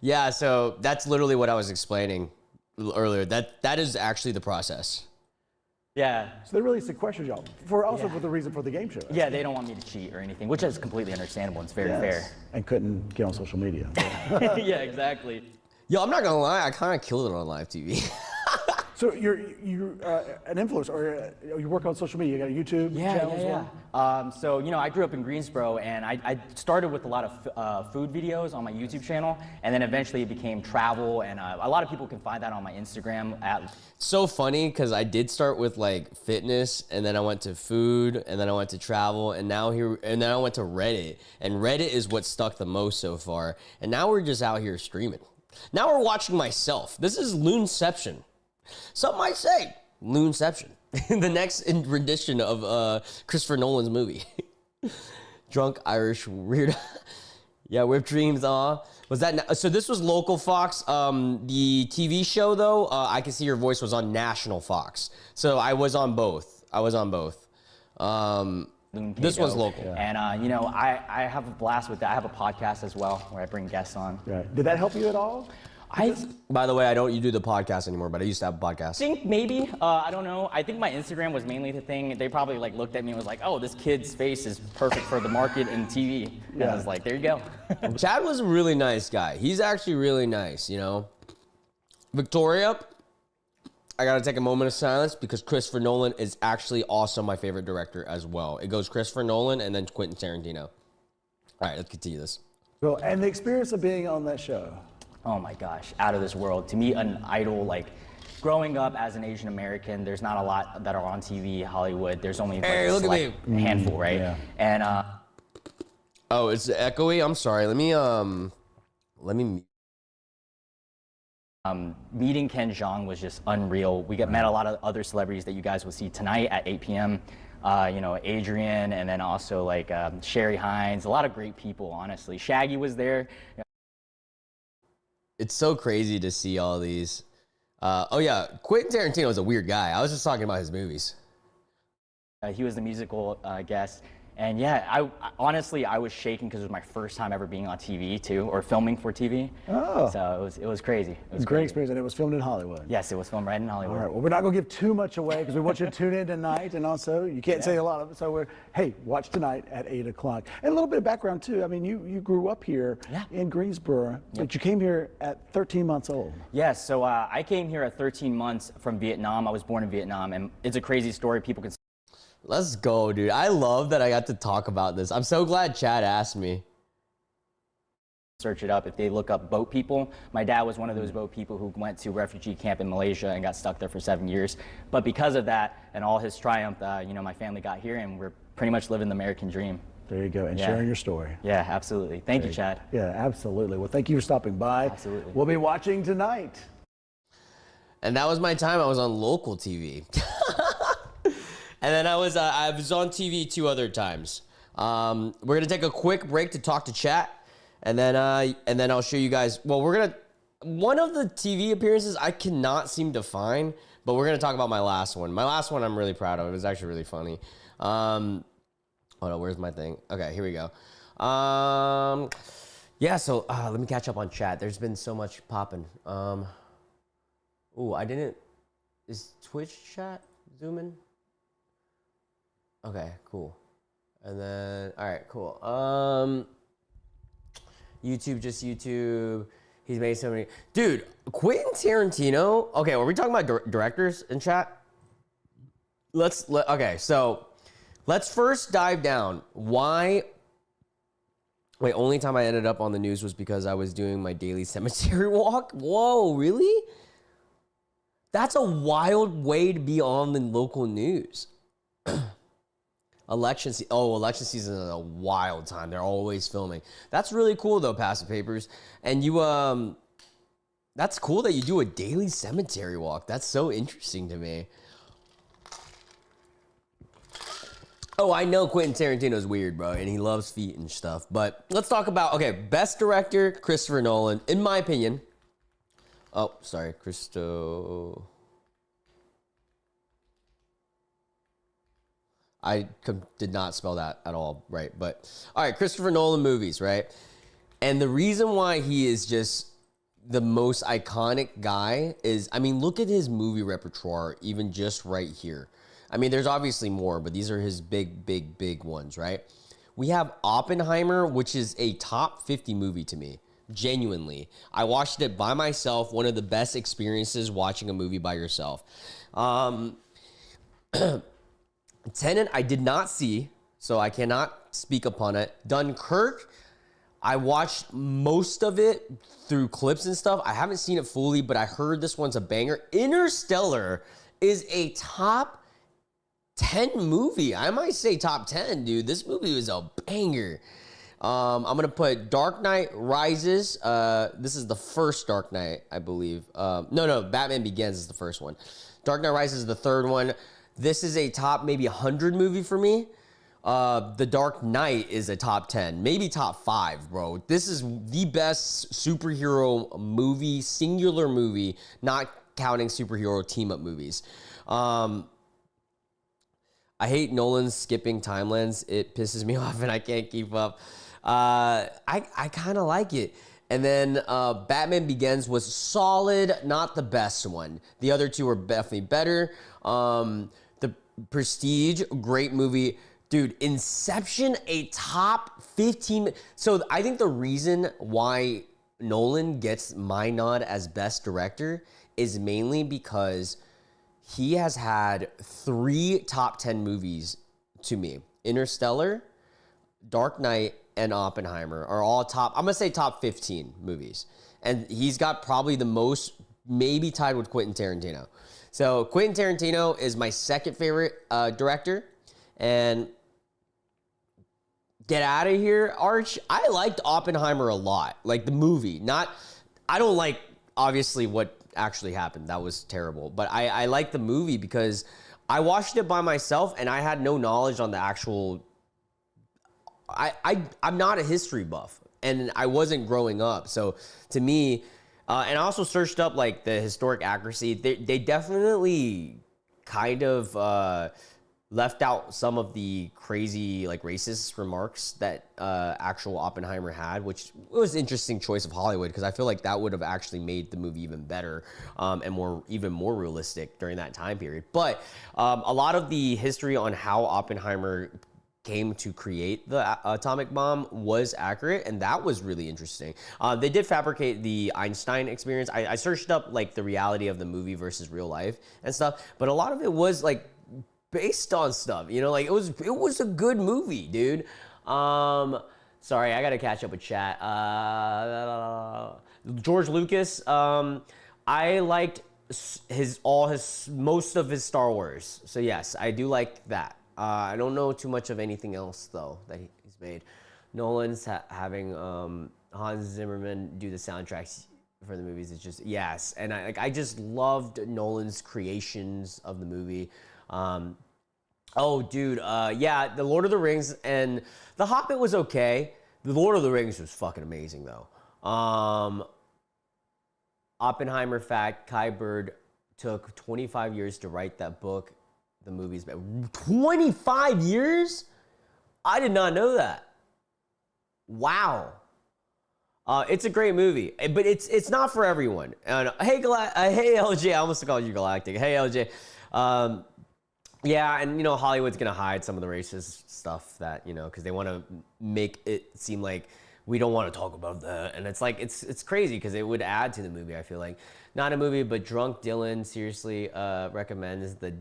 A: Yeah, so that's literally what I was explaining earlier. That is actually the process.
C: Yeah.
F: So they really sequestered y'all for the reason for the game show.
C: Yeah, they don't want me to cheat or anything, which is completely understandable. It's very fair.
F: And couldn't get on social media.
C: Yeah, exactly.
A: Yo, I'm not gonna lie, I kind of killed it on live TV.
F: So you're an influencer, or you work on social media. You got a YouTube channel as well?
C: So, you know, I grew up in Greensboro, and I started with a lot of food videos on my YouTube channel, and then eventually it became travel, and a lot of people can find that on my Instagram at.
A: So funny because I did start with like fitness, and then I went to food, and then I went to travel, and then I went to Reddit, and Reddit is what stuck the most so far. And now we're just out here streaming. Now we're watching myself. This is Loonception. Some might say Loonception, the next rendition of Christopher Nolan's movie. Drunk Irish weird. Yeah, Whipped Dreams. Was that so? This was local Fox. The TV show though, I Can See Your Voice was on national Fox. So I was on both. This one's local.
C: Yeah. And you know, I have a blast with that. I have a podcast as well where I bring guests on.
F: Right. Did that help you at all?
A: By the way, you do the podcast anymore, but I used to have a podcast.
C: I think maybe, I don't know. I think my Instagram was mainly the thing. They probably like looked at me and was like, oh, this kid's face is perfect for the market and TV. And I was like, there you go.
A: Chad was a really nice guy. He's actually really nice, you know. Victoria, I gotta take a moment of silence because Christopher Nolan is actually also my favorite director as well. It goes Christopher Nolan and then Quentin Tarantino. All right, let's continue this.
F: Well, and the experience of being on that show.
C: Oh my gosh, out of this world. To meet an idol, like growing up as an Asian American, there's not a lot that are on TV, Hollywood. There's only like a select handful, right?
F: Yeah.
C: And
A: oh, it's echoey. I'm sorry. Let me.
C: Meeting Ken Jeong was just unreal. We met a lot of other celebrities that you guys will see tonight at 8 p.m. You know, Adrian, and then also like Sherry Hines. A lot of great people, honestly. Shaggy was there.
A: It's so crazy to see all these. Oh yeah, Quentin Tarantino is a weird guy. I was just talking about his movies.
C: He was the musical guest. And yeah, I honestly, I was shaking because it was my first time ever being on TV too, or filming for TV.
F: Oh.
C: So it was crazy. It was
F: a great experience, and it was filmed in Hollywood.
C: Yes, it was filmed right in Hollywood.
F: All right, well, we're not going to give too much away because we want you to tune in tonight, and also, you can't say a lot of it, so hey, watch tonight at 8 o'clock. And a little bit of background too. I mean, you grew up here in Greensboro, but you came here at 13 months old.
C: Yes, so I came here at 13 months from Vietnam. I was born in Vietnam, and it's a crazy story. People can.
A: Let's go, dude. I love that I got to talk about this. I'm so glad Chad asked me.
C: Search it up. If they look up boat people, my dad was one of those boat people who went to refugee camp in Malaysia and got stuck there for 7 years. But because of that and all his triumph, you know, my family got here and we're pretty much living the American dream.
F: There you go, and sharing your story.
C: Yeah, absolutely. Thank you, Chad.
F: Yeah, absolutely. Well, thank you for stopping by.
C: Absolutely.
F: We'll be watching tonight.
A: And that was my time. I was on local TV. And then I was on TV 2 other times. We're gonna take a quick break to talk to chat, and then I'll show you guys. Well, one of the TV appearances I cannot seem to find, but we're gonna talk about my last one. My last one I'm really proud of. It was actually really funny. Hold on, where's my thing? Okay, here we go. Yeah. So let me catch up on chat. There's been so much popping. Ooh, I didn't. Is Twitch chat zooming? Okay, cool. And then, all right, cool. YouTube, just YouTube. He's made so many. Dude, Quentin Tarantino. Okay, are we talking about directors in chat? Okay, so let's first dive down. Why? Wait, only time I ended up on the news was because I was doing my daily cemetery walk. Whoa, really? That's a wild way to be on the local news. Election season is a wild time. They're always filming. That's really cool though, Passive Papers. And you, that's cool that you do a daily cemetery walk. That's so interesting to me. Oh, I know Quentin Tarantino's weird, bro, and he loves feet and stuff. But let's talk about, okay, best director, Christopher Nolan, in my opinion. Oh, sorry, Christo. I did not spell that at all right. But, all right, Christopher Nolan movies, right? And the reason why he is just the most iconic guy is, I mean, look at his movie repertoire, even just right here. I mean, there's obviously more, but these are his big ones, right? We have Oppenheimer, which is a top 50 movie to me. Genuinely. I watched it by myself. One of the best experiences watching a movie by yourself. Tenet, I did not see, so I cannot speak upon it. Dunkirk, I watched most of it through clips and stuff. I haven't seen it fully, but I heard this one's a banger. Interstellar is a top 10 movie. I might say top 10, dude. This movie was a banger. I'm going to put Dark Knight Rises. This is the first Dark Knight, I believe. No, Batman Begins is the first one. Dark Knight Rises is the third one. This is a top maybe 100 movie for me. The Dark Knight is a top 10, maybe top 5, bro. This is the best superhero movie, singular movie, not counting superhero team-up movies. I hate Nolan skipping timelines. It pisses me off and I can't keep up. I kind of like it. And then Batman Begins was solid, not the best one. The other two were definitely better. The Prestige, great movie. Dude, Inception, a top 15. So I think the reason why Nolan gets my nod as best director is mainly because he has had 3 top 10 movies to me. Interstellar, Dark Knight, and Oppenheimer are all top, I'm going to say top 15 movies. And he's got probably the most, maybe tied with Quentin Tarantino. So Quentin Tarantino is my second favorite director. And get out of here, Arch. I liked Oppenheimer a lot. Like the movie. I don't like, obviously, what actually happened. That was terrible. But I like the movie because I watched it by myself and I had no knowledge on the actual... I'm not a history buff and I wasn't growing up. So to me, and I also searched up like the historic accuracy. They definitely kind of left out some of the crazy like racist remarks that actual Oppenheimer had, which was an interesting choice of Hollywood because I feel like that would have actually made the movie even better and even more realistic during that time period. But a lot of the history on how Oppenheimer came to create the atomic bomb was accurate, and that was really interesting. They did fabricate the Einstein experience. I searched up like the reality of the movie versus real life and stuff, but a lot of it was like based on stuff, you know, like it was a good movie, dude. Sorry, I gotta catch up with chat. George Lucas, I liked most of his Star Wars, so yes, I do like that. I don't know too much of anything else, though, that he's made. Nolan's having Hans Zimmerman do the soundtracks for the movies. It's just, yes. And I just loved Nolan's creations of the movie. Oh, dude. Yeah, The Lord of the Rings and The Hobbit was okay. The Lord of the Rings was fucking amazing, though. Oppenheimer fact, Kai Bird took 25 years to write that book. The movie's been 25 years? I did not know that. Wow. It's a great movie, but it's not for everyone. Hey, LJ, I almost called you Galactic. Hey, LJ. Yeah, and you know Hollywood's gonna hide some of the racist stuff that because they want to make it seem like we don't want to talk about that, and it's like it's crazy because it would add to the movie. I feel like not a movie, but Drunk Dylan seriously recommends the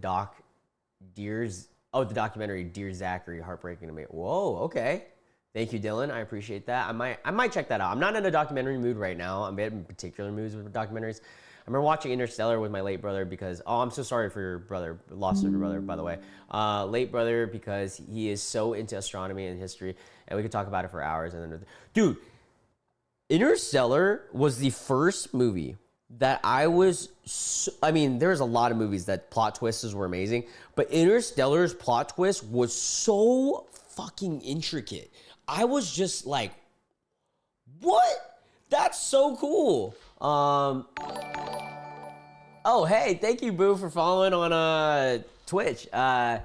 A: documentary Dear Zachary, heartbreaking to me. Whoa, okay. Thank you, Dylan. I appreciate that. I might check that out. I'm not in a documentary mood right now. I'm in particular moods with documentaries. I remember watching Interstellar with my late brother because, I'm so sorry for your brother, lost your brother, by the way. Late brother because he is so into astronomy and history, and we could talk about it for hours. And then, dude, Interstellar was the first movie that there's a lot of movies that plot twists were amazing, but Interstellar's plot twist was so fucking intricate. I was just like, what? That's so cool. Oh, hey, thank you, Boo, for following on Twitch. By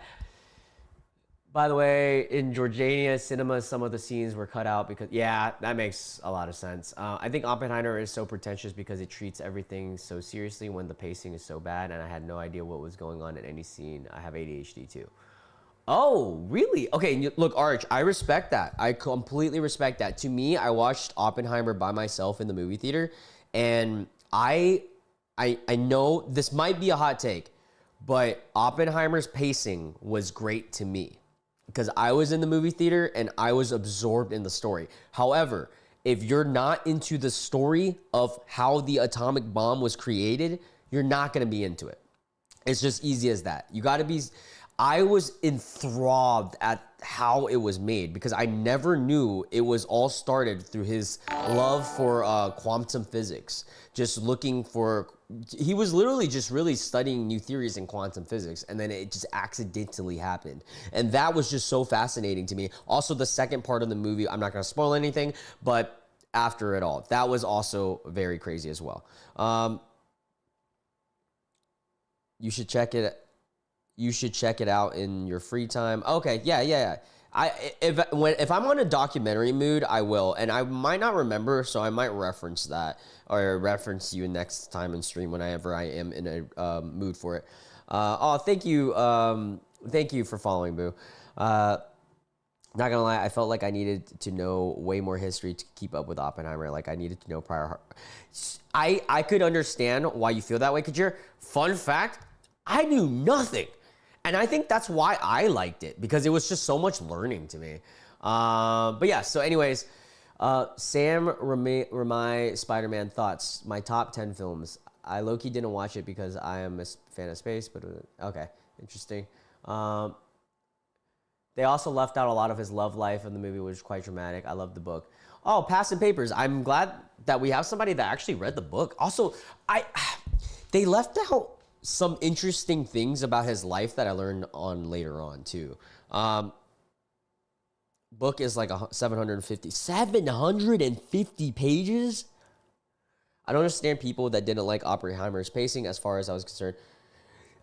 A: the way, in Georgiania cinema, some of the scenes were cut out because, yeah, that makes a lot of sense. I think Oppenheimer is so pretentious because it treats everything so seriously when the pacing is so bad, and I had no idea what was going on in any scene. I have ADHD too. Oh, really? Okay, look, Arch, I respect that. I completely respect that. To me, I watched Oppenheimer by myself in the movie theater, and I know this might be a hot take, but Oppenheimer's pacing was great to me because I was in the movie theater and I was absorbed in the story. However, if you're not into the story of how the atomic bomb was created, you're not going to be into it. It's just easy as that. You got to be. I was enthralled at how it was made because I never knew it was all started through his love for quantum physics. Just looking for, he was literally just really studying new theories in quantum physics, and then it just accidentally happened. And that was just so fascinating to me. Also, the second part of the movie, I'm not going to spoil anything, but after it all, that was also very crazy as well. You should check it. You should check it out in your free time. Okay, yeah. If I'm on a documentary mood, I will, and I might not remember, so I might reference that or reference you next time in stream whenever I am in a mood for it. Thank you for following, Boo. Not gonna lie, I felt like I needed to know way more history to keep up with Oppenheimer. Like I needed to know prior. I could understand why you feel that way, Kajir. Fun fact, I knew nothing. And I think that's why I liked it, because it was just so much learning to me. But yeah, so anyways, Sam Ramai, Spider-Man thoughts, my top 10 films. I low-key didn't watch it because I am a fan of space, but okay, interesting. They also left out a lot of his love life in the movie, which is quite dramatic. I love the book. Oh, Passing Papers. I'm glad that we have somebody that actually read the book. Also, they left out some interesting things about his life that I learned on later on too. Book is like 750 pages. I don't understand people that didn't like Oppenheimer's pacing as far as I was concerned.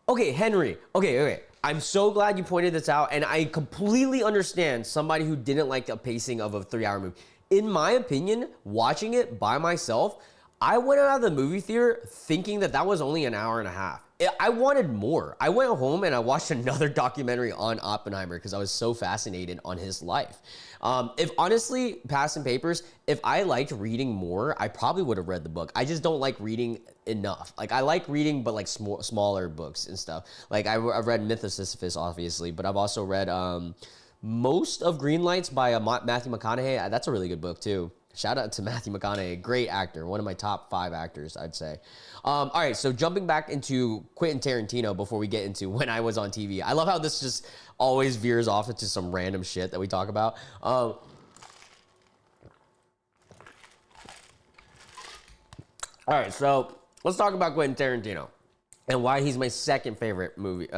A: Okay, Henry. Okay. I'm so glad you pointed this out, and I completely understand somebody who didn't like the pacing of a 3-hour movie. In my opinion, watching it by myself, I went out of the movie theater thinking that was only an hour and a half. I wanted more. I went home and I watched another documentary on Oppenheimer because I was so fascinated on his life. If honestly, Passing Papers, if I liked reading more, I probably would have read the book. I just don't like reading enough. Like I like reading, but like smaller books and stuff. Like I've read Myth of Sisyphus, obviously, but I've also read most of Green Lights by Matthew McConaughey. That's a really good book too. Shout out to Matthew McConaughey, great actor, one of my top 5 actors, I'd say. All right, so jumping back into Quentin Tarantino before we get into when I was on TV. I love how this just always veers off into some random shit that we talk about. All right, so let's talk about Quentin Tarantino and why he's my second favorite movie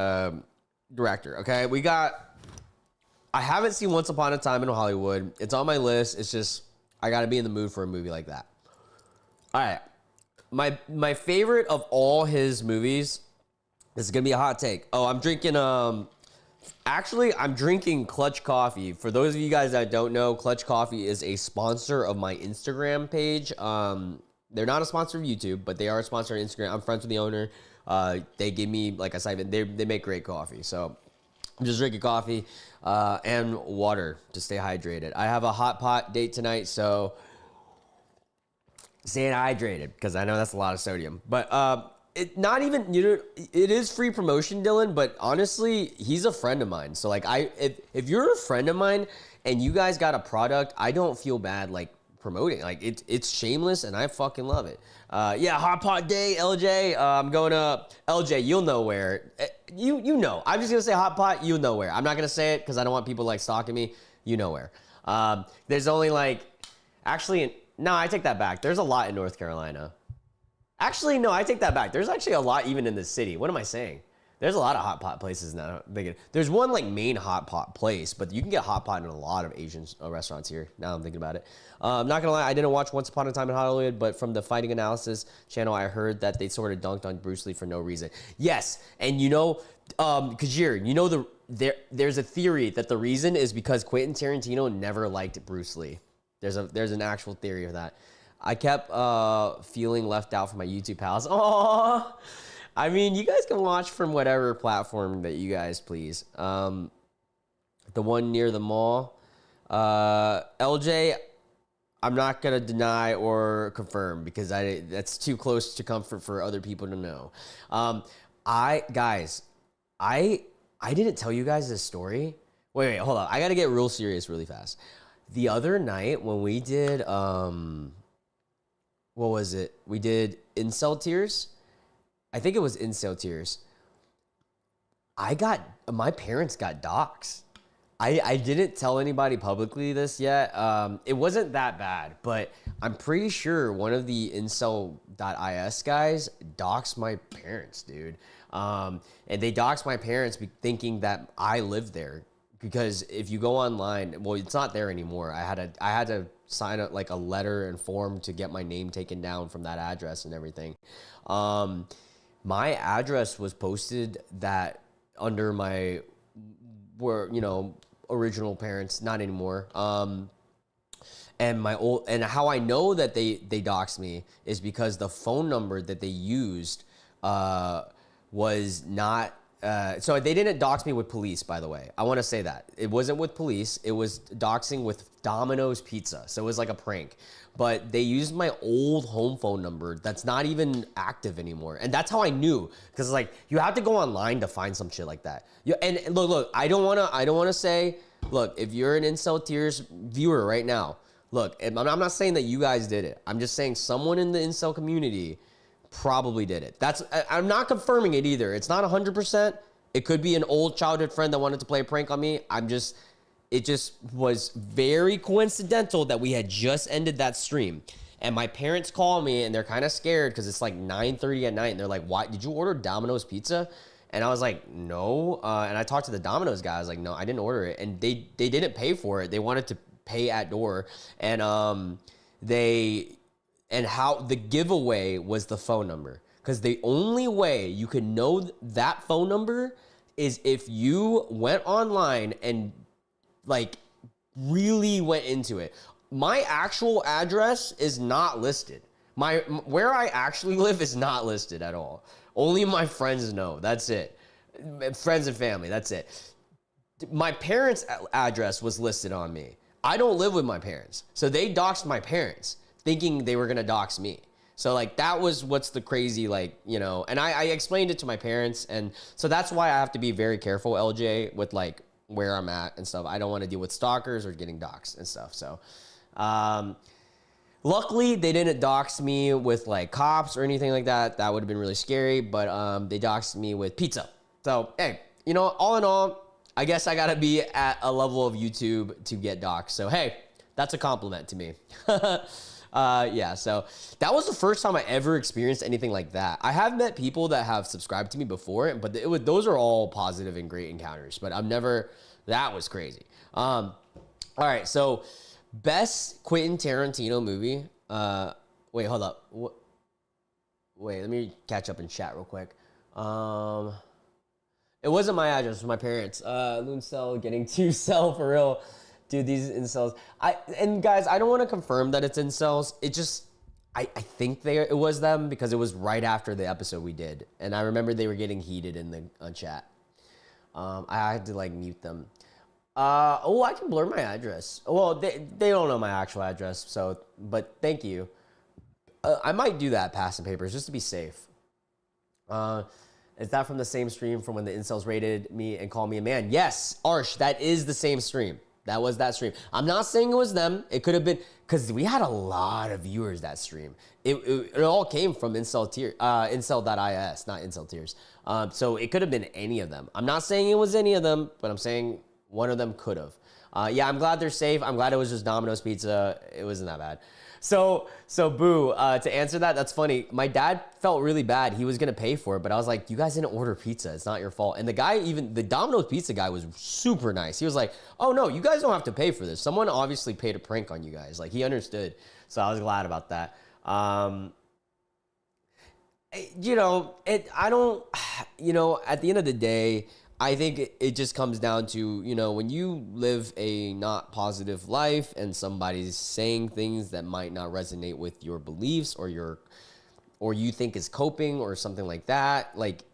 A: director, okay? I haven't seen Once Upon a Time in Hollywood. It's on my list. It's just, I gotta be in the mood for a movie like that. All right. My favorite of all his movies, this is gonna be a hot take. Oh, I'm drinking, actually, I'm drinking Clutch Coffee. For those of you guys that don't know, Clutch Coffee is a sponsor of my Instagram page. They're not a sponsor of YouTube, but they are a sponsor of Instagram. I'm friends with the owner. They give me, like I said, they make great coffee. So I'm just drinking coffee and water to stay hydrated. I have a hot pot date tonight, so staying hydrated because I know that's a lot of sodium. But it not even, it is free promotion, Dylan. But honestly, he's a friend of mine. So like, if you're a friend of mine and you guys got a product, I don't feel bad like promoting. Like it's shameless and I fucking love it. Yeah, hot pot day, LJ. I'm going to LJ. You'll know where. You know. I'm just gonna say hot pot. You know where. I'm not gonna say it because I don't want people like stalking me. You know where. There's only like, actually, no, I take that back. There's a lot in North Carolina. Actually, no, I take that back. There's actually a lot even in the city. What am I saying? There's a lot of hot pot places now. There's one like main hot pot place, but you can get hot pot in a lot of Asian restaurants here. Now I'm thinking about it. I'm not gonna lie, I didn't watch Once Upon a Time in Hollywood, but from the Fighting Analysis channel, I heard that they sort of dunked on Bruce Lee for no reason. Yes, and you know, Kajir, you know there's a theory that the reason is because Quentin Tarantino never liked Bruce Lee. There's an actual theory of that. I kept feeling left out from my YouTube pals. Aww. I mean, you guys can watch from whatever platform that you guys please. The one near the mall. LJ, I'm not gonna deny or confirm because that's too close to comfort for other people to know. I didn't tell you guys this story. Wait, hold on. I gotta get real serious really fast. The other night when we did what was it? We did Incel Tears. I think it was Incel Tears. My parents got doxxed. I didn't tell anybody publicly this yet. It wasn't that bad, but I'm pretty sure one of the incel.is guys doxed my parents, dude. And they doxed my parents thinking that I lived there. Because if you go online, well, it's not there anymore. I had to sign up like a letter and form to get my name taken down from that address and everything. My address was posted that under my original parents, not anymore. And how I know that they doxed me is because the phone number that they used was not. So they didn't dox me with police, by the way. I want to say that. It wasn't with police. It was doxing with Domino's Pizza. So it was like a prank. But they used my old home phone number that's not even active anymore. And that's how I knew. Because like you have to go online to find some shit like that. And look, I don't wanna say, look, if you're an Incel Tears viewer right now, look, I'm not saying that you guys did it. I'm just saying someone in the Incel community probably did it. I'm not confirming it either. It's not 100%. It could be an old childhood friend that wanted to play a prank on me. It just was very coincidental that we had just ended that stream. And my parents call me and they're kind of scared because it's like 9:30 at night. And they're like, why did you order Domino's Pizza? And I was like, no. And I talked to the Domino's guy. I was like, no, I didn't order it. And they didn't pay for it. They wanted to pay at door. And how the giveaway was the phone number. Because the only way you could know that phone number is if you went online and like really went into it. My actual address is not listed. Where I actually live is not listed at all. Only my friends know. That's it. Friends and family. That's it. My parents' address was listed on me. I don't live with my parents. So they doxed my parents thinking they were going to dox me. So like that was what's the crazy, like, and I explained it to my parents. And so that's why I have to be very careful, LJ, with like where I'm at and stuff. I don't want to deal with stalkers or getting doxed and stuff. So luckily they didn't dox me with like cops or anything like that. That would have been really scary, but they doxed me with pizza. So, hey, all in all, I guess I got to be at a level of YouTube to get doxed. So, hey, that's a compliment to me. Yeah, so that was the first time I ever experienced anything like that. I have met people that have subscribed to me before, but those are all positive and great encounters, but that was crazy. All right, so best Quentin Tarantino movie. Wait, hold up. Wait, let me catch up in chat real quick. It wasn't my address, it was my parents. Looncell getting to sell for real. Dude, these incels. And guys, I don't want to confirm that it's incels. It just, I think it was them because it was right after the episode we did. And I remember they were getting heated in the chat. I had to like mute them. I can blur my address. Well, they don't know my actual address, so, but thank you. I might do that, passing papers, just to be safe. Is that from the same stream from when the incels rated me and called me a man? Yes, Arsh, that is the same stream. That was that stream. I'm not saying it was them. It could have been, because we had a lot of viewers that stream. It all came from incel.is, not Incel Tears. So it could have been any of them. I'm not saying it was any of them, but I'm saying one of them could have. Yeah, I'm glad they're safe. I'm glad it was just Domino's Pizza. It wasn't that bad. So Boo, to answer that, that's funny. My dad felt really bad. He was going to pay for it, but I was like, you guys didn't order pizza. It's not your fault. And the Domino's Pizza guy was super nice. He was like, oh no, you guys don't have to pay for this. Someone obviously paid a prank on you guys. Like, he understood. So I was glad about that. At the end of the day, I think it just comes down to, when you live a not positive life and somebody's saying things that might not resonate with your beliefs or you think is coping or something like that, like,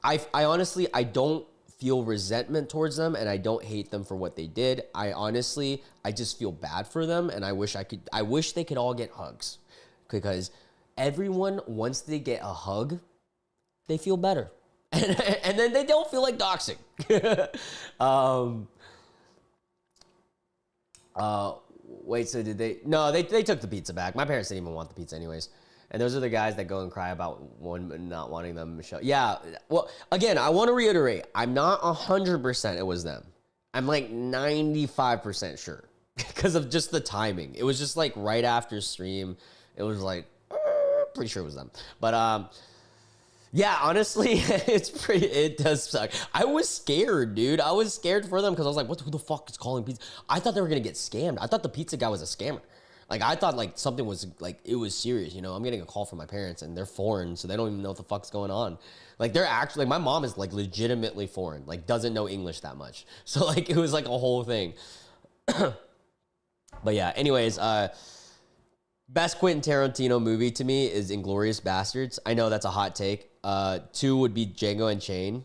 A: I honestly, I don't feel resentment towards them, and I don't hate them for what they did. I just feel bad for them, and I wish they could all get hugs, because everyone, once they get a hug, they feel better. And then they don't feel like doxing. Wait, so did they? No, they took the pizza back. My parents didn't even want the pizza anyways. And those are the guys that go and cry about one not wanting them to show. Yeah, well, again, I want to reiterate, I'm not 100% it was them. I'm like 95% sure because of just the timing. It was just like right after stream. It was like, pretty sure it was them. But yeah, honestly, it does suck. I was scared, dude. I was scared for them because I was like, who the fuck is calling pizza? I thought they were going to get scammed. I thought the pizza guy was a scammer. Like, I thought, like, something was, like, it was serious, you know? I'm getting a call from my parents, and they're foreign, so they don't even know what the fuck's going on. Like, they're actually, like, my mom is, like, legitimately foreign. Like, doesn't know English that much. So, like, it was, like, a whole thing. But, yeah, anyways, best Quentin Tarantino movie to me is Inglourious Basterds. I know that's a hot take. 2 would be Django Unchained.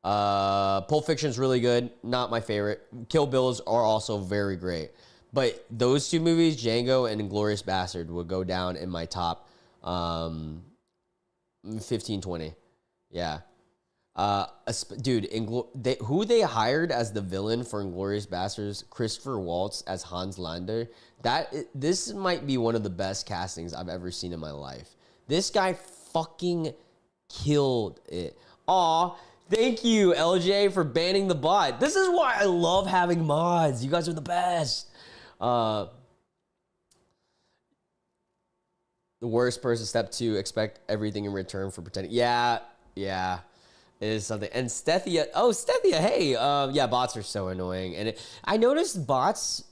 A: Pulp Fiction's really good. Not my favorite. Kill Bills are also very great. But those 2 movies, Django and Inglourious Bastard, would go down in my top 15, 20. Yeah. Dude, who they hired as the villain for Inglourious Basterds, Christopher Waltz as Hans Lander, this might be one of the best castings I've ever seen in my life. This guy fucking killed it. Aw, thank you, LJ, for banning the bot. This is why I love having mods. You guys are the best. The worst person, step 2, expect everything in return for pretending. Yeah, it is something. And Stethia, hey, yeah, bots are so annoying. And I noticed bots,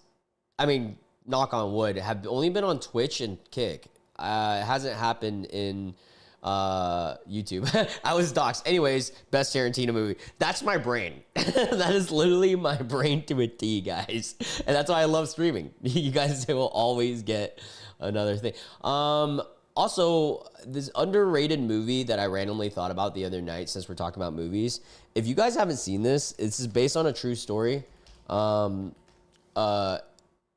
A: I mean, knock on wood, have only been on Twitch and Kick. It hasn't happened in YouTube. I was doxxed. Anyways, best Tarantino movie. That's my brain. That is literally my brain to a T, guys. And that's why I love streaming. You guys will always get another thing. Also, this underrated movie that I randomly thought about the other night, since we're talking about movies. If you guys haven't seen this is based on a true story.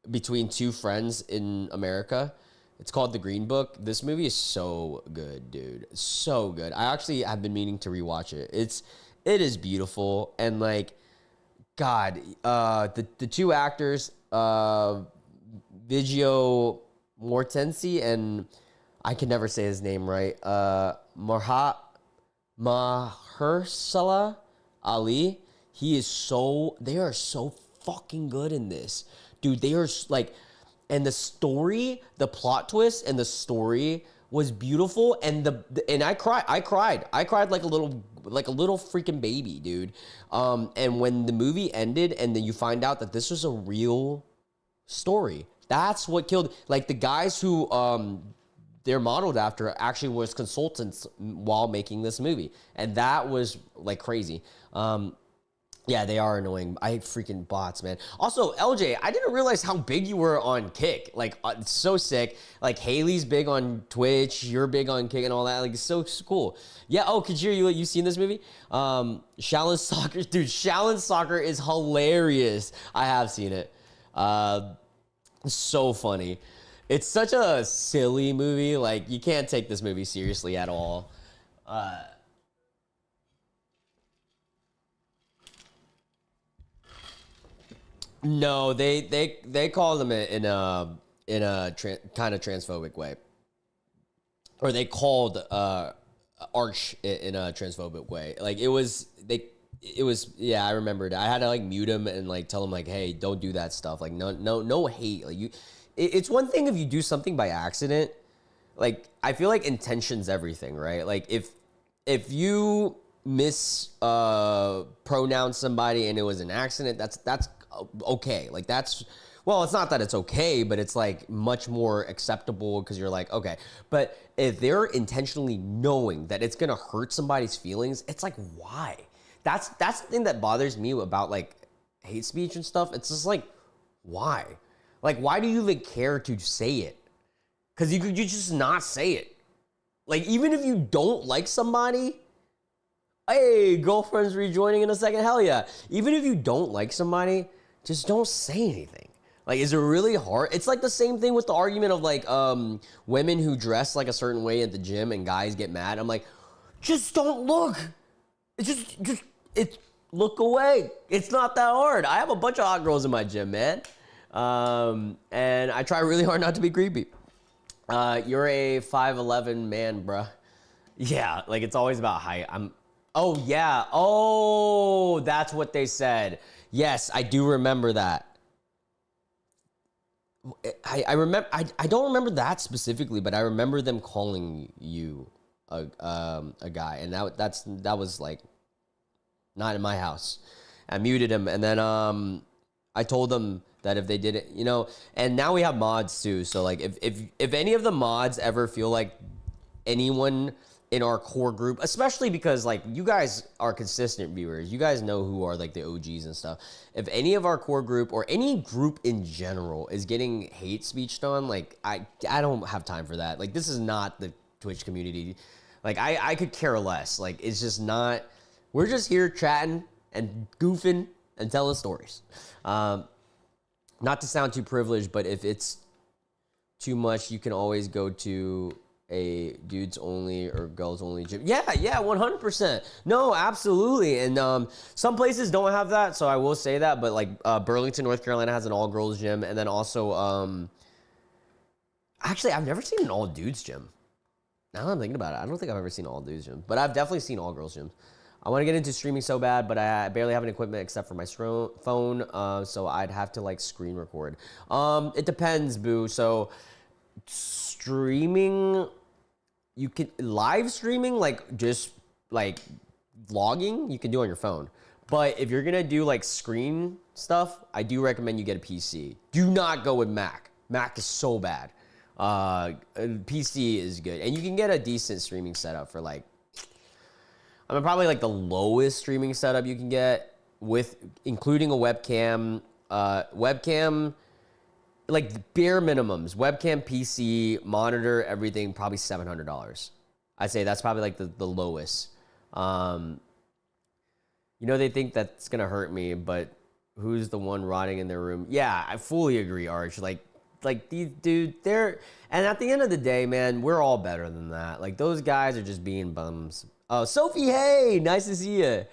A: Between 2 friends in America. It's called The Green Book. This movie is so good, dude. So good. I actually have been meaning to rewatch it. It is beautiful, and like, God, the 2 actors, Viggo Mortensen and I can never say his name right. Mahershala Ali. They are so fucking good in this, dude. They are like. And the story, the plot twist and the story was beautiful. And I cried like a little freaking baby, dude. And when the movie ended and then you find out that this was a real story, that's what killed. Like, the guys who they're modeled after actually was consultants while making this movie. And that was like crazy. Yeah, they are annoying. I hate freaking bots, man. Also, LJ, I didn't realize how big you were on Kick. Like, it's so sick. Like, Haley's big on Twitch. You're big on Kick and all that. Like, it's so cool. Yeah, oh, Kajir, you seen this movie? Shaolin Soccer. Dude, Shaolin Soccer is hilarious. I have seen it. So funny. It's such a silly movie. Like, you can't take this movie seriously at all. No, they called him in a kind of transphobic way, or they called Arch in a transphobic way. Like, it was yeah, I remembered. I had to like mute him and like tell him like, hey, don't do that stuff. Like, no hate. Like, it's one thing if you do something by accident. Like, I feel like intention's everything, right? Like, if you pronounce somebody and it was an accident, that's okay. Like, that's, well, it's not that it's okay, but it's like much more acceptable because you're like, okay. But if they're intentionally knowing that it's gonna hurt somebody's feelings, it's like, why? That's the thing that bothers me about like hate speech and stuff. It's just like, why? Like, why do you even care to say it? Because you could just not say it. Like, even if you don't like somebody, Hey, girlfriend's rejoining in a second. Hell yeah. Even if you don't like somebody, just don't say anything. Like, is it really hard? It's like the same thing with the argument of like women who dress like a certain way at the gym and guys get mad. I'm like, just don't look. It's look away. It's not that hard. I have a bunch of hot girls in my gym, man. And I try really hard not to be creepy. You're a 5'11" man, bruh. Yeah, like it's always about height. Oh yeah. Oh, that's what they said. Yes, I do remember that. I remember. I don't remember that specifically, but I remember them calling you a guy, and that was like not in my house. I muted him, and then I told them that if they did it, you know. And now we have mods too, so like if any of the mods ever feel like anyone in our core group, especially because like you guys are consistent viewers, you guys know who are like the OGs and stuff. If any of our core group or any group in general is getting hate speeched on, like I don't have time for that. Like this is not the Twitch community. Like I could care less. Like it's just not. We're just here chatting and goofing and telling stories. Not to sound too privileged, but if it's too much, you can always go to a dudes only or girls only gym. Yeah, 100%. No, absolutely. And some places don't have that, so I will say that. But like Burlington, North Carolina has an all girls gym, and then also actually I've never seen an all dudes gym. Now that I'm thinking about it, I don't think I've ever seen an all dudes gym, but I've definitely seen all girls gyms. I want to get into streaming so bad, but I barely have any equipment except for my phone, so I'd have to like screen record. It depends, boo. So streaming, you can live streaming, like just like vlogging, you can do on your phone. But if you're gonna do like screen stuff, I do recommend you get a PC. Do not go with Mac. Mac is so bad. PC is good, and you can get a decent streaming setup for like, I mean, probably like the lowest streaming setup you can get with including a webcam. Webcam, like the bare minimums, webcam, PC, monitor, everything, probably $700. I'd say that's probably like the lowest. You know, they think that's gonna hurt me, but who's the one rotting in their room? Yeah, I fully agree, Arch. Like these dude, and at the end of the day, man, we're all better than that. Like those guys are just being bums. Oh, Sophie, hey, nice to see you.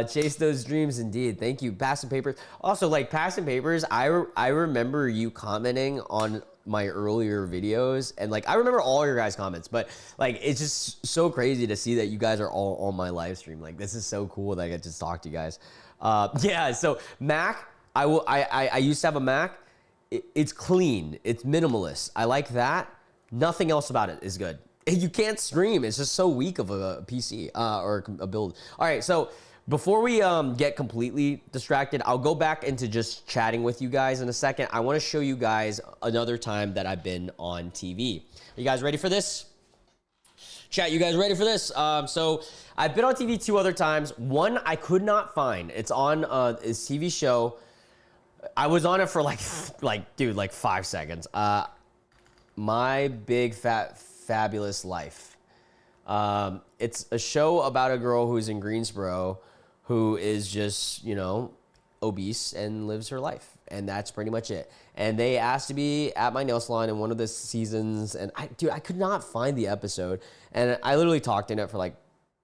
A: Chase those dreams, indeed. Thank you. Pass and Papers. Also, like Pass and Papers, I remember you commenting on my earlier videos, and like I remember all your guys' comments, but like it's just so crazy to see that you guys are all on my live stream. Like this is so cool that I get to talk to you guys. Yeah. So Mac, I used to have a Mac. It's clean. It's minimalist. I like that. Nothing else about it is good. You can't stream. It's just so weak of a PC or a build. All right, so before we get completely distracted, I'll go back into just chatting with you guys in a second. I want to show you guys another time that I've been on TV. Are you guys ready for this? Chat, you guys ready for this? So I've been on TV 2 other times. One I could not find. It's on this TV show. I was on it for like 5 seconds. My Big Fat Fabulous Life. It's a show about a girl who's in Greensboro who is just, you know, obese and lives her life. And that's pretty much it. And they asked to be at my nail salon in one of the seasons. And I could not find the episode. And I literally talked in it for like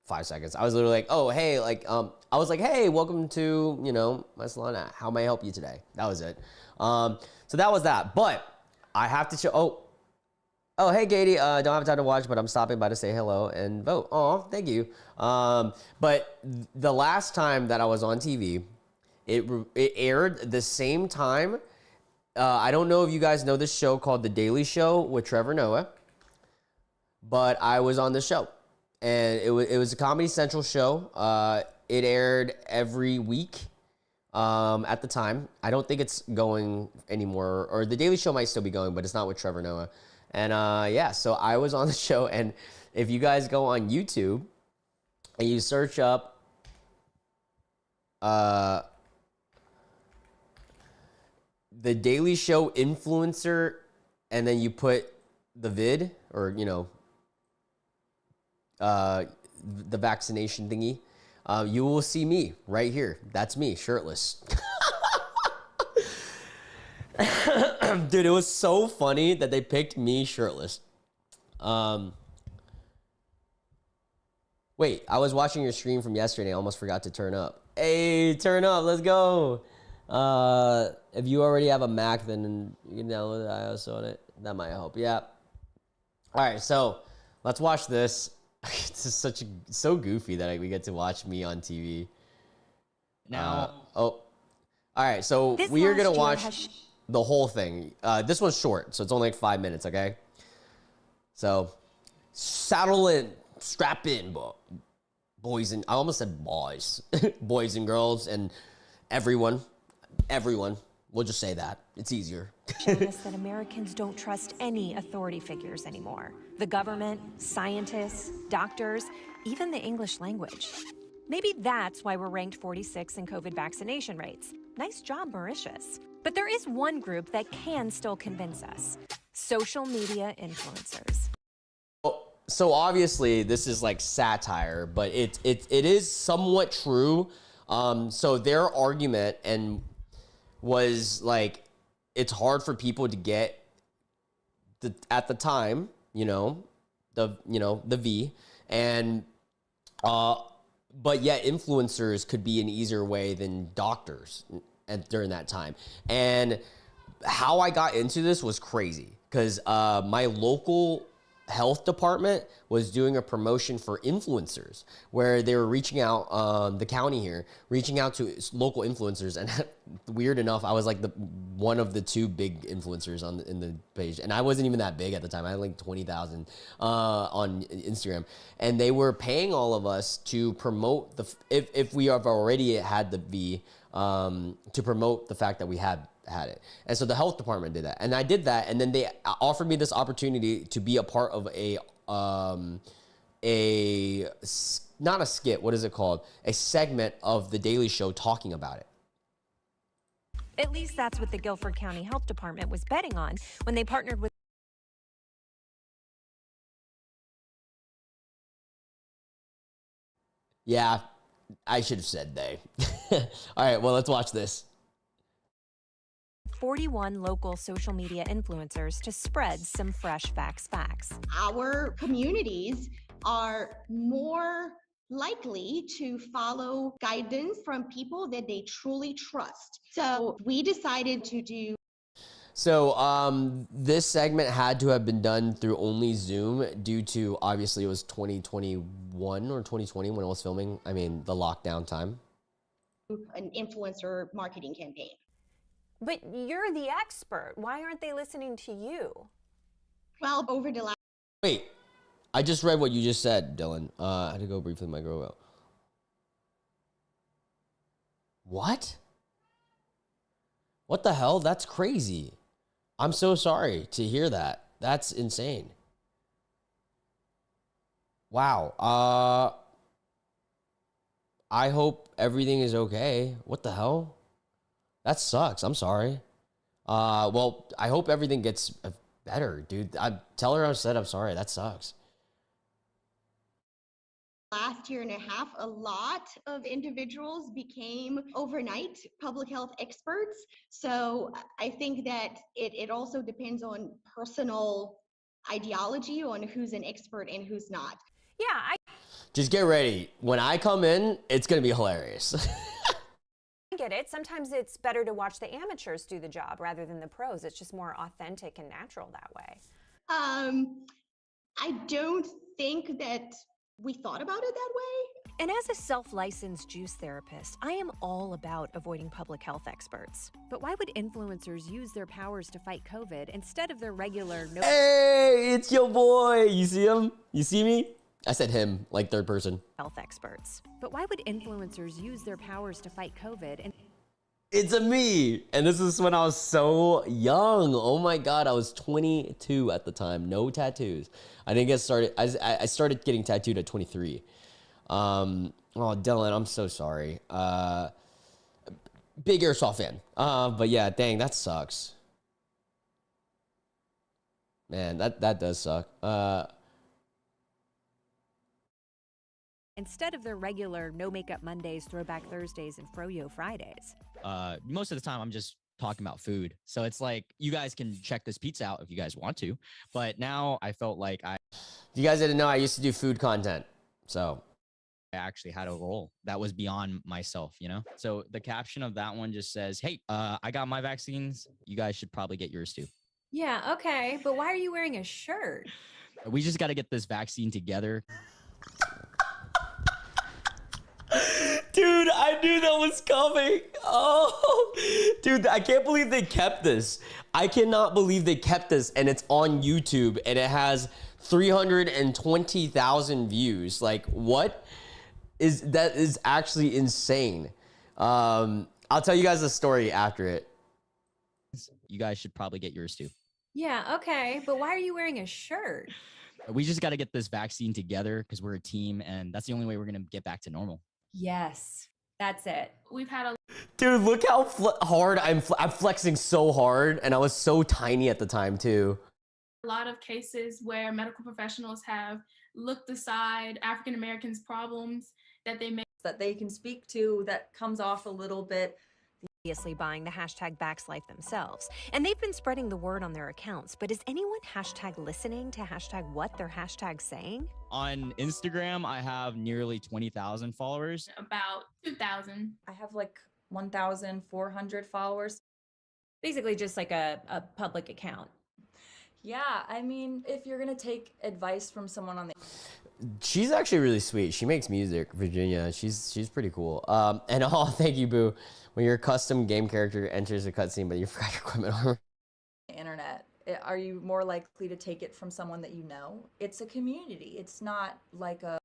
A: 5 seconds. I was literally like, oh, hey, like, I was like, hey, welcome to, you know, my salon. How may I help you today? That was it. So that was that. But I have to show, oh, hey, Katie, don't have time to watch, but I'm stopping by to say hello and vote. Oh, thank you. But the last time that I was on TV, it aired the same time. I don't know if you guys know this show called The Daily Show with Trevor Noah, but I was on the show. And it was a Comedy Central show. It aired every week at the time. I don't think it's going anymore, or The Daily Show might still be going, but it's not with Trevor Noah. And yeah, so I was on the show, and if you guys go on YouTube and you search up The Daily Show influencer, and then you put the vid, or, you know, the vaccination thingy, you will see me right here. That's me, shirtless. Dude, it was so funny that they picked me shirtless. Wait, I was watching your stream from yesterday. I almost forgot to turn up. Hey, turn up. Let's go. If you already have a Mac, then you can download the iOS on it. That might help. Yeah. All right, so let's watch this. This is so goofy that we get to watch me on TV.
C: Now,
A: All right, so we are gonna watch the whole thing. This one's short, so it's only like 5 minutes. Okay. So saddle in, strap in, boys and I almost said boys, boys and girls, and everyone. We'll just say that. It's easier.
G: Showing us that Americans don't trust any authority figures anymore. The government, scientists, doctors, even the English language. Maybe that's why we're ranked 46 in COVID vaccination rates. Nice job, Mauritius. But there is one group that can still convince us. Social media influencers.
A: So obviously this is like satire, but it is somewhat true. So their argument was like, it's hard for people to get at the time, the V, and but yet influencers could be an easier way than doctors during that time. And how I got into this was crazy because my local health department was doing a promotion for influencers where they were reaching out, the county here, reaching out to local influencers. And weird enough, I was like one of the 2 big influencers in the page. And I wasn't even that big at the time. I had like 20,000 on Instagram. And they were paying all of us to promote if we have already had the V, to promote the fact that we had it. And so the health department did that, and I did that, and then they offered me this opportunity to be a part of not a skit, what is it called, a segment of the Daily Show talking about it.
G: At least that's what the Guilford County Health Department was betting on when they partnered with.
A: Yeah, I should have said they. All right, well, let's watch this.
G: 41 local social media influencers to spread some fresh facts.
H: Our communities are more likely to follow guidance from people that they truly trust. So we decided to do.
A: So this segment had to have been done through only Zoom due to, obviously, it was 2021 or 2020 when I was filming. I mean, the lockdown time.
H: An influencer marketing campaign.
I: But you're the expert. Why aren't they listening to you?
H: Well, over the last.
A: Wait, I just read what you just said, Dylan. I had to go briefly my girl out. What? What the hell? That's crazy. I'm so sorry to hear that. That's insane. Wow. I hope everything is okay. What the hell? That sucks. I'm sorry. Well, I hope everything gets better, dude. Tell her I said I'm sorry. That sucks.
H: Last year and a half, a lot of individuals became overnight public health experts. So I think that it also depends on personal ideology on who's an expert and who's not.
I: Yeah,
A: Just get ready. When I come in, it's going to be hilarious.
I: I get it. Sometimes it's better to watch the amateurs do the job rather than the pros. It's just more authentic and natural that way.
H: I don't think that we thought about it that way.
G: And as a self-licensed juice therapist, I am all about avoiding public health experts. But why would influencers use their powers to fight COVID instead of their regular
A: Hey, it's your boy. You see him? You see me? I said him, like third person.
G: health experts? But why would influencers use their powers to fight COVID and
A: It's a me. And this is when I was so young. Oh my God, I was 22 at the time. No tattoos. I didn't get started. I started getting tattooed at 23. Oh, Dylan, I'm so sorry. Big Airsoft fan. But yeah, dang, that sucks. Man, that does suck.
G: instead of their regular no makeup Mondays, throwback Thursdays, and froyo Fridays.
C: Most of the time I'm just talking about food. So it's like, you guys can check this pizza out if you guys want to. But now I felt like
A: If you guys didn't know, I used to do food content. So
C: I actually had a role that was beyond myself, you know? So the caption of that one just says, hey, I got my vaccines. You guys should probably get yours too.
J: Yeah, okay. But why are you wearing a shirt?
C: We just got to get this vaccine together.
A: dude, I knew that was coming. Oh, dude, I can't believe they kept this. I cannot believe they kept this, and it's on YouTube, and it has 320,000 views. Like, what is that? Is actually insane. I'll tell you guys the story after it.
C: You guys should probably get yours too.
J: Yeah, okay. But why are you wearing a shirt?
C: We just got to get this vaccine together because we're a team, and that's the only way we're going to get back to normal.
J: Yes, that's it.
K: We've had a
A: Dude, look how hard I'm flexing so hard, and I was so tiny at the time too.
K: lot of cases where medical professionals have looked aside African Americans' problems that they
L: can speak to that comes off a little bit.
G: Obviously buying the hashtag VaxLife themselves. And they've been spreading the word on their accounts, but is anyone hashtag listening to hashtag what they're hashtag saying?
C: On Instagram, I have nearly 20,000 followers.
K: about 2,000.
L: I have like 1,400 followers.
J: Basically just like a public account.
L: Yeah, I mean, if you're gonna take advice from someone on the
A: She's actually really sweet. She makes music, Virginia. She's pretty cool. And oh, thank you, Boo. When your custom game character enters a cutscene, but you forgot your equipment armor.
L: internet, are you more likely to take it from someone that you know? It's a community. It's not like a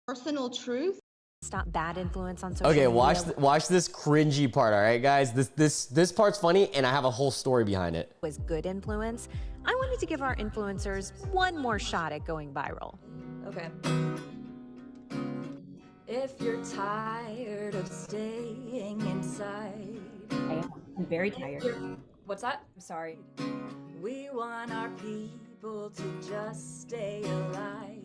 H: personal truth.
G: Stop bad influence on social
A: Okay,
G: media.
A: watch this cringy part, all right, guys? This part's funny, and I have a whole story behind it.
G: Was good influence. I wanted to give our influencers one more shot at going viral.
L: Okay. If you're tired of staying inside.
J: I'm very tired.
L: What's that? I'm sorry. We want our people to just stay alive.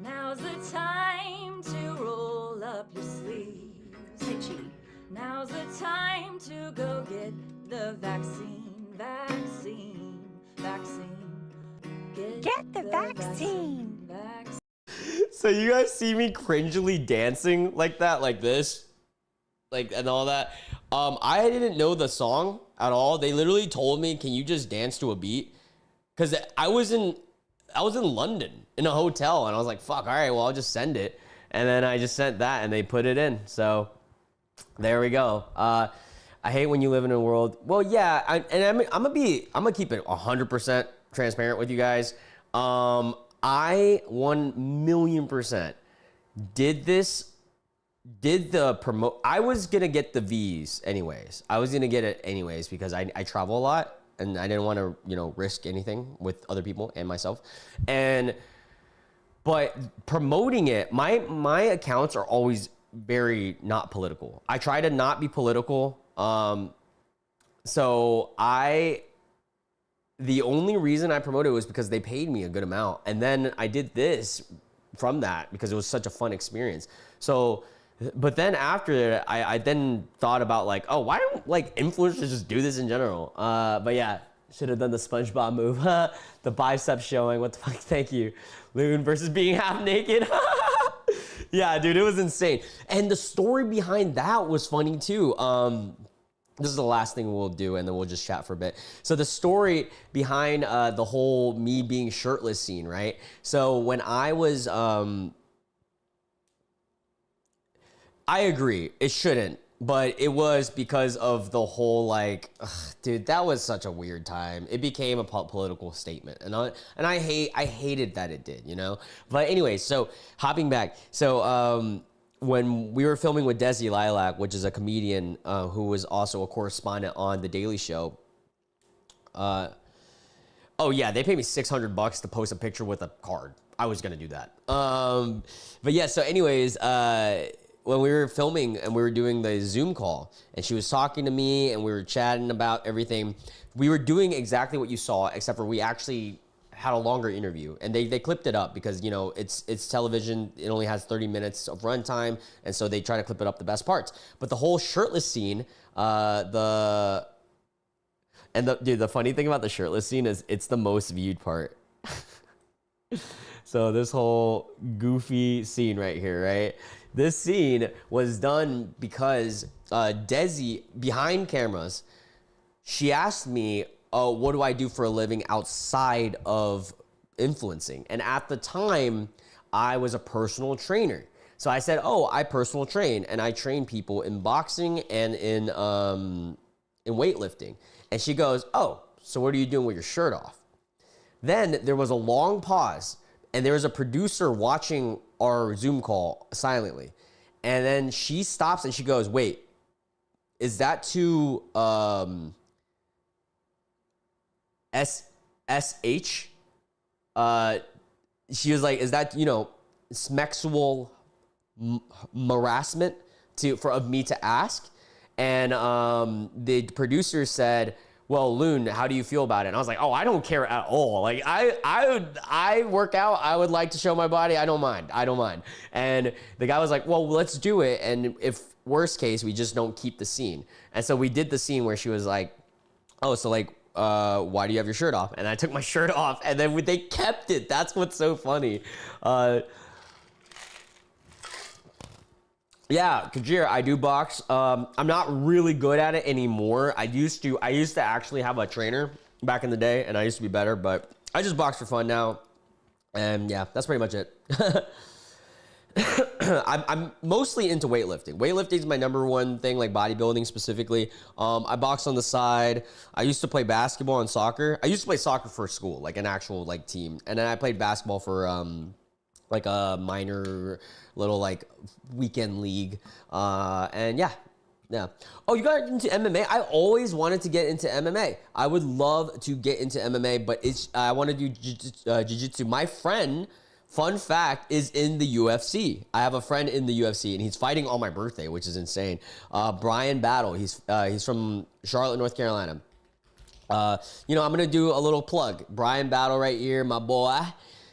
L: Now's the time to roll up your sleeves.
J: Itchy.
L: Now's the time to go get the vaccine. Vaccine. Vaccine.
G: Get the vaccine.
A: So you guys see me cringily dancing like that, like this, like, and all that. I didn't know the song at all. They literally told me, "Can you just dance to a beat?" Because I was in London in a hotel, and I was like, "Fuck, all right, well, I'll just send it." And then I just sent that, and they put it in. So there we go. I hate when you live in a world. Well, yeah, I'm gonna keep it 100% transparent with you guys. I 1,000,000% did the promote. I was gonna get the V's anyways. I was gonna get it anyways because I travel a lot and I didn't want to, risk anything with other people and myself. But promoting it, my accounts are always very not political. I try to not be political. The only reason I promoted it was because they paid me a good amount. And then I did this from that because it was such a fun experience. So, but then after that, I then thought about like, oh, why don't influencers just do this in general? But yeah, should have done the SpongeBob move. The biceps showing, what the fuck, thank you. Loon versus being half naked. Yeah, dude, it was insane. And the story behind that was funny too. This is the last thing we'll do, and then we'll just chat for a bit. So the story behind the whole me being shirtless scene, right? So when I was, I agree, it shouldn't, but it was because of the whole dude, that was such a weird time. It became a political statement, and I hated that it did, But anyway, so hopping back, so when we were filming with Desi Lilac, which is a comedian who was also a correspondent on The Daily Show. Oh yeah, they paid me $600 to post a picture with a card. I was gonna do that. But yeah, so anyways, when we were filming and we were doing the Zoom call, and she was talking to me and we were chatting about everything, we were doing exactly what you saw, except for we actually had a longer interview, and they clipped it up because, you know, it's television. It only has 30 minutes of runtime, and so they try to clip it up the best parts. But the whole shirtless scene, the funny thing about the shirtless scene is it's the most viewed part. So this whole goofy scene right here, right? This scene was done because Desi, behind cameras, she asked me, oh, what do I do for a living outside of influencing? And at the time, I was a personal trainer. So I said, oh, I personal train, and I train people in boxing and in weightlifting. And she goes, oh, so what are you doing with your shirt off? Then there was a long pause, and there was a producer watching our Zoom call silently. And then she stops and she goes, wait, is that too SSH? She was like, is that, you know, sexual harassment of me to ask? And the producer said, well, Loon, how do you feel about it? And I was like, oh, I don't care at all. Like, I work out. I would like to show my body. I don't mind. And the guy was like, well, let's do it. And if worst case, we just don't keep the scene. And so we did the scene where she was like, oh, so like, why do you have your shirt off? And I took my shirt off, and then they kept it. That's what's so funny. Yeah, Kajir, I do box. I'm not really good at it anymore. I used to actually have a trainer back in the day, and I used to be better, but I just box for fun now. And yeah, that's pretty much it. I'm mostly into weightlifting. Weightlifting is my number one thing, like bodybuilding specifically. I box on the side. I used to play basketball and soccer. I used to play soccer for school, like an actual like team. And then I played basketball for like a minor little like weekend league. And yeah. Oh, you got into MMA? I always wanted to get into MMA. I would love to get into MMA, but I want to do jiu-jitsu. My friend, fun fact, is in the UFC. I have a friend in the UFC, and he's fighting on my birthday, which is insane. Brian Battle. He's from Charlotte, North Carolina. You know, I'm gonna do a little plug. Brian Battle right here, my boy.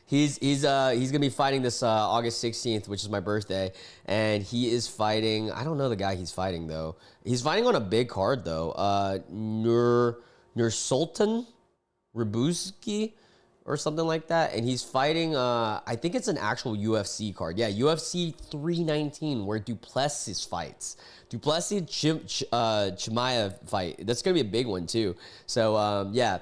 A: He's gonna be fighting this August 16th, which is my birthday, and he is fighting. I don't know the guy he's fighting though. He's fighting on a big card though. Nursultan Rybuzki or something like that, and he's fighting. I think it's an actual UFC card. Yeah, UFC 319 where Duplessis fights. Duplessis Chimaev fight. That's gonna be a big one too. So yeah.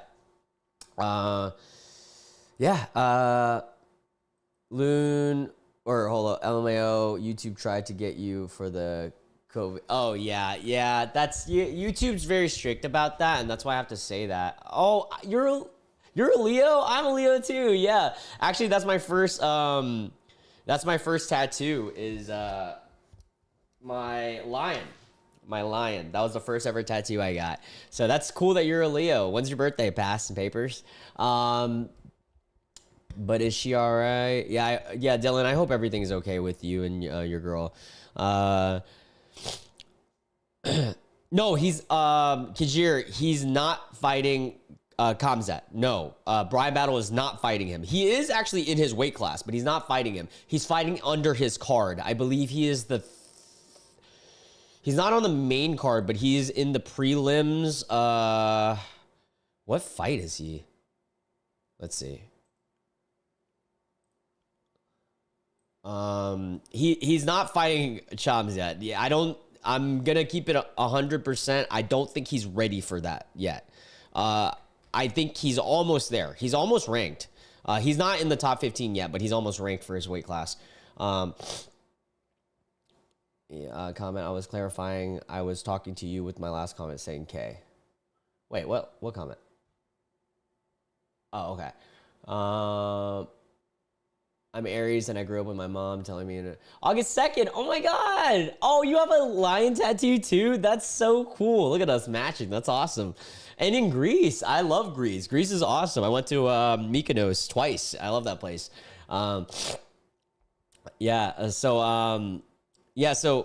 A: Loon, or hold up, LMAO, YouTube tried to get you for the COVID. Oh, yeah, that's, YouTube's very strict about that, and that's why I have to say that. Oh, you're a Leo? I'm a Leo too, yeah. Actually, that's my first tattoo is my lion. My lion. That was the first ever tattoo I got. So that's cool that you're a Leo. When's your birthday? Past and papers. But is she all right? Yeah, Dylan, I hope everything's okay with you and your girl. No, he's Kajir, he's not fighting Khamzat. No, Brian Battle is not fighting him. He is actually in his weight class, but he's not fighting him. He's fighting under his card. I believe he is he's not on the main card, but he's in the prelims. What fight is he? Let's see. He's not fighting Chams yet. Yeah, I'm gonna keep it 100%. I don't think he's ready for that yet. I think he's almost there. He's almost ranked. He's not in the top 15 yet, but he's almost ranked for his weight class. Comment, I was clarifying. I was talking to you with my last comment saying K. Wait, what comment? Oh, okay. I'm Aries and I grew up with my mom telling me August 2nd. Oh my God. Oh, you have a lion tattoo too? That's so cool. Look at us matching. That's awesome. And in Greece, I love Greece. Greece is awesome. I went to Mykonos twice. I love that place. So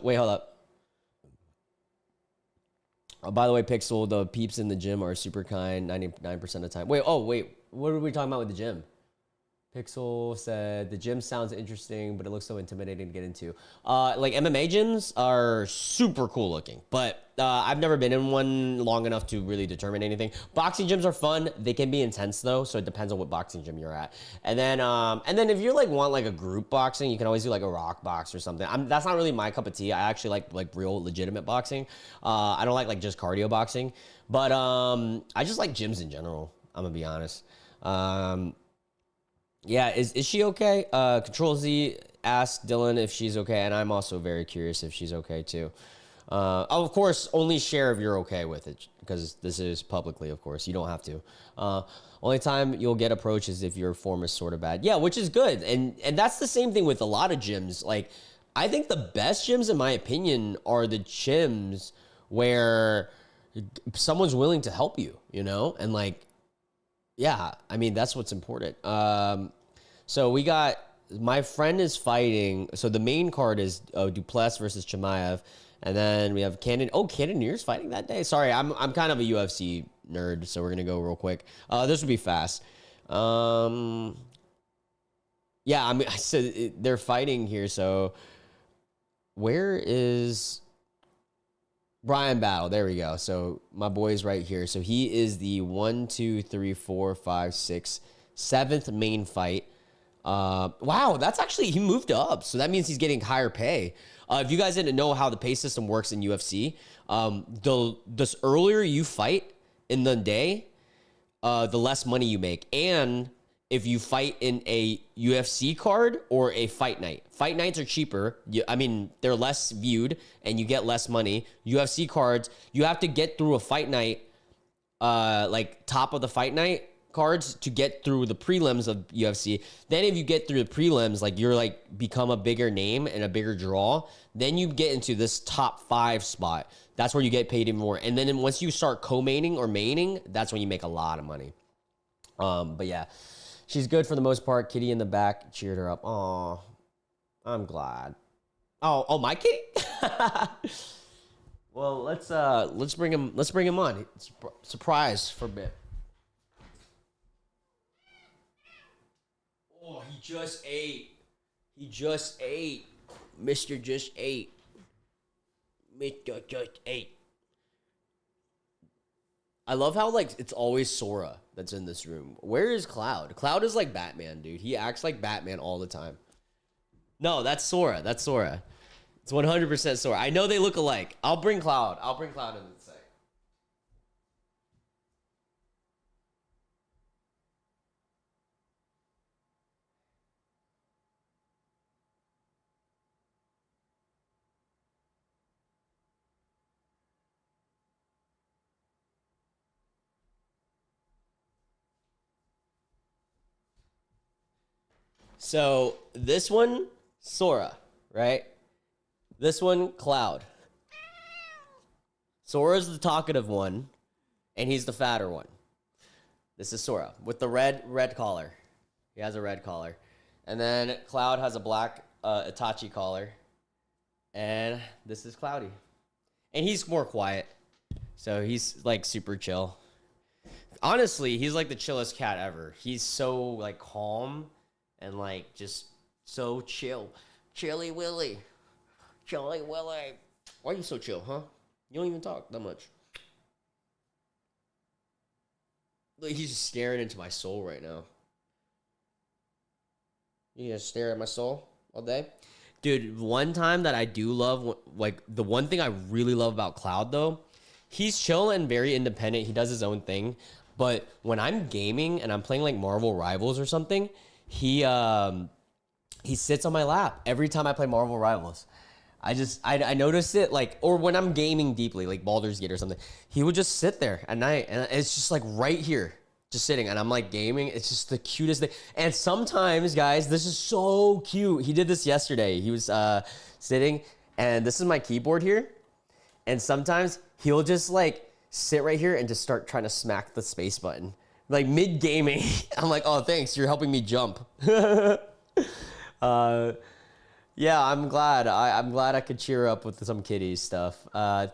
A: wait, hold up. Oh, by the way, Pixel, the peeps in the gym are super kind 99% of the time. Wait, what are we talking about with the gym? Pixel said the gym sounds interesting, but it looks so intimidating to get into. Like MMA gyms are super cool looking, but I've never been in one long enough to really determine anything. Boxing gyms are fun. They can be intense though, so it depends on what boxing gym you're at. And then if you like want like a group boxing, you can always do like a rock box or something. That's not really my cup of tea. I actually like real legitimate boxing. I don't like just cardio boxing, but I just like gyms in general. I'm gonna be honest. Yeah, is she okay? Control Z asked Dylan if she's okay, and I'm also very curious if she's okay too. Of course, only share if you're okay with it, because this is publicly, of course. You don't have to. Only time you'll get approached is if your form is sort of bad. Yeah, which is good. And that's the same thing with a lot of gyms. Like, I think the best gyms, in my opinion, are the gyms where someone's willing to help you, you know? And like, yeah, I mean, that's what's important. So we got, my friend is fighting. So the main card is Duplessis versus Chimaev. And then we have Cannonier's fighting that day. Sorry, I'm kind of a UFC nerd, so we're going to go real quick. This will be fast. Yeah, I mean, so they're fighting here. So where is Brian Battle? There we go. So my boy's right here. So he is the 1, 2, 3, 4, 5, 6, 7th main fight. Wow, that's actually, he moved up. So that means he's getting higher pay. If you guys didn't know how the pay system works in UFC, the earlier you fight in the day, the less money you make. And if you fight in a UFC card or a fight night. Fight nights are cheaper. I mean, they're less viewed and you get less money. UFC cards, you have to get through a fight night, like top of the fight night cards to get through the prelims of UFC. Then if you get through the prelims, like you're like become a bigger name and a bigger draw, then you get into this top 5 spot. That's where you get paid even more. And then once you start co-maining or maining, that's when you make a lot of money. But yeah, she's good for the most part. Kitty in the back cheered her up. Aw, I'm glad. Oh, my kitty? Well, let's bring him on. Surprise for a bit. Oh, he just ate. Mr. just ate. Mr. just ate. I love how, like, it's always Sora that's in this room. Where is Cloud? Cloud is like Batman, dude. He acts like Batman all the time. No, that's Sora. It's 100% Sora. I know they look alike. I'll bring Cloud in a sec. So this one, Sora, right? This one, Cloud. Sora's the talkative one, and he's the fatter one. This is Sora with the red collar. He has a red collar. And then Cloud has a black Itachi collar. And this is Cloudy. And he's more quiet. So he's like super chill. Honestly, he's like the chillest cat ever. He's so like calm and like just so chill. Chilly Willy. Chilly Willy. Why are you so chill, huh? You don't even talk that much. Look, he's just staring into my soul right now. You gonna stare at my soul all day? Dude, one time that I do love, like, the one thing I really love about Cloud, though, he's chill and very independent. He does his own thing. But when I'm gaming and I'm playing, like, Marvel Rivals or something, he sits on my lap every time I play Marvel Rivals. I noticed it, like, or when I'm gaming deeply, like Baldur's Gate or something, he would just sit there at night, and it's just, like, right here, just sitting, and I'm, like, gaming. It's just the cutest thing. And sometimes, guys, this is so cute. He did this yesterday. He was sitting, and this is my keyboard here, and sometimes he'll just, like, sit right here and just start trying to smack the space button. Like, mid-gaming, I'm like, oh, thanks, you're helping me jump. Yeah, I'm glad. I'm glad I could cheer up with some kitties stuff.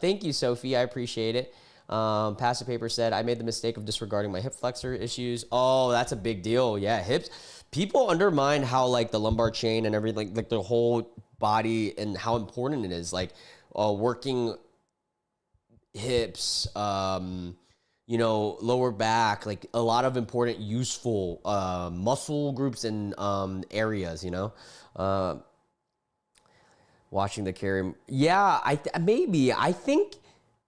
A: Thank you, Sophie. I appreciate it. Passive Paper said, I made the mistake of disregarding my hip flexor issues. Oh, that's a big deal. Yeah, hips. People undermine how like the lumbar chain and everything, like the whole body and how important it is. Like working hips, you know, lower back, like a lot of important, useful muscle groups and areas, you know. Watching the carry. Yeah, maybe. I think,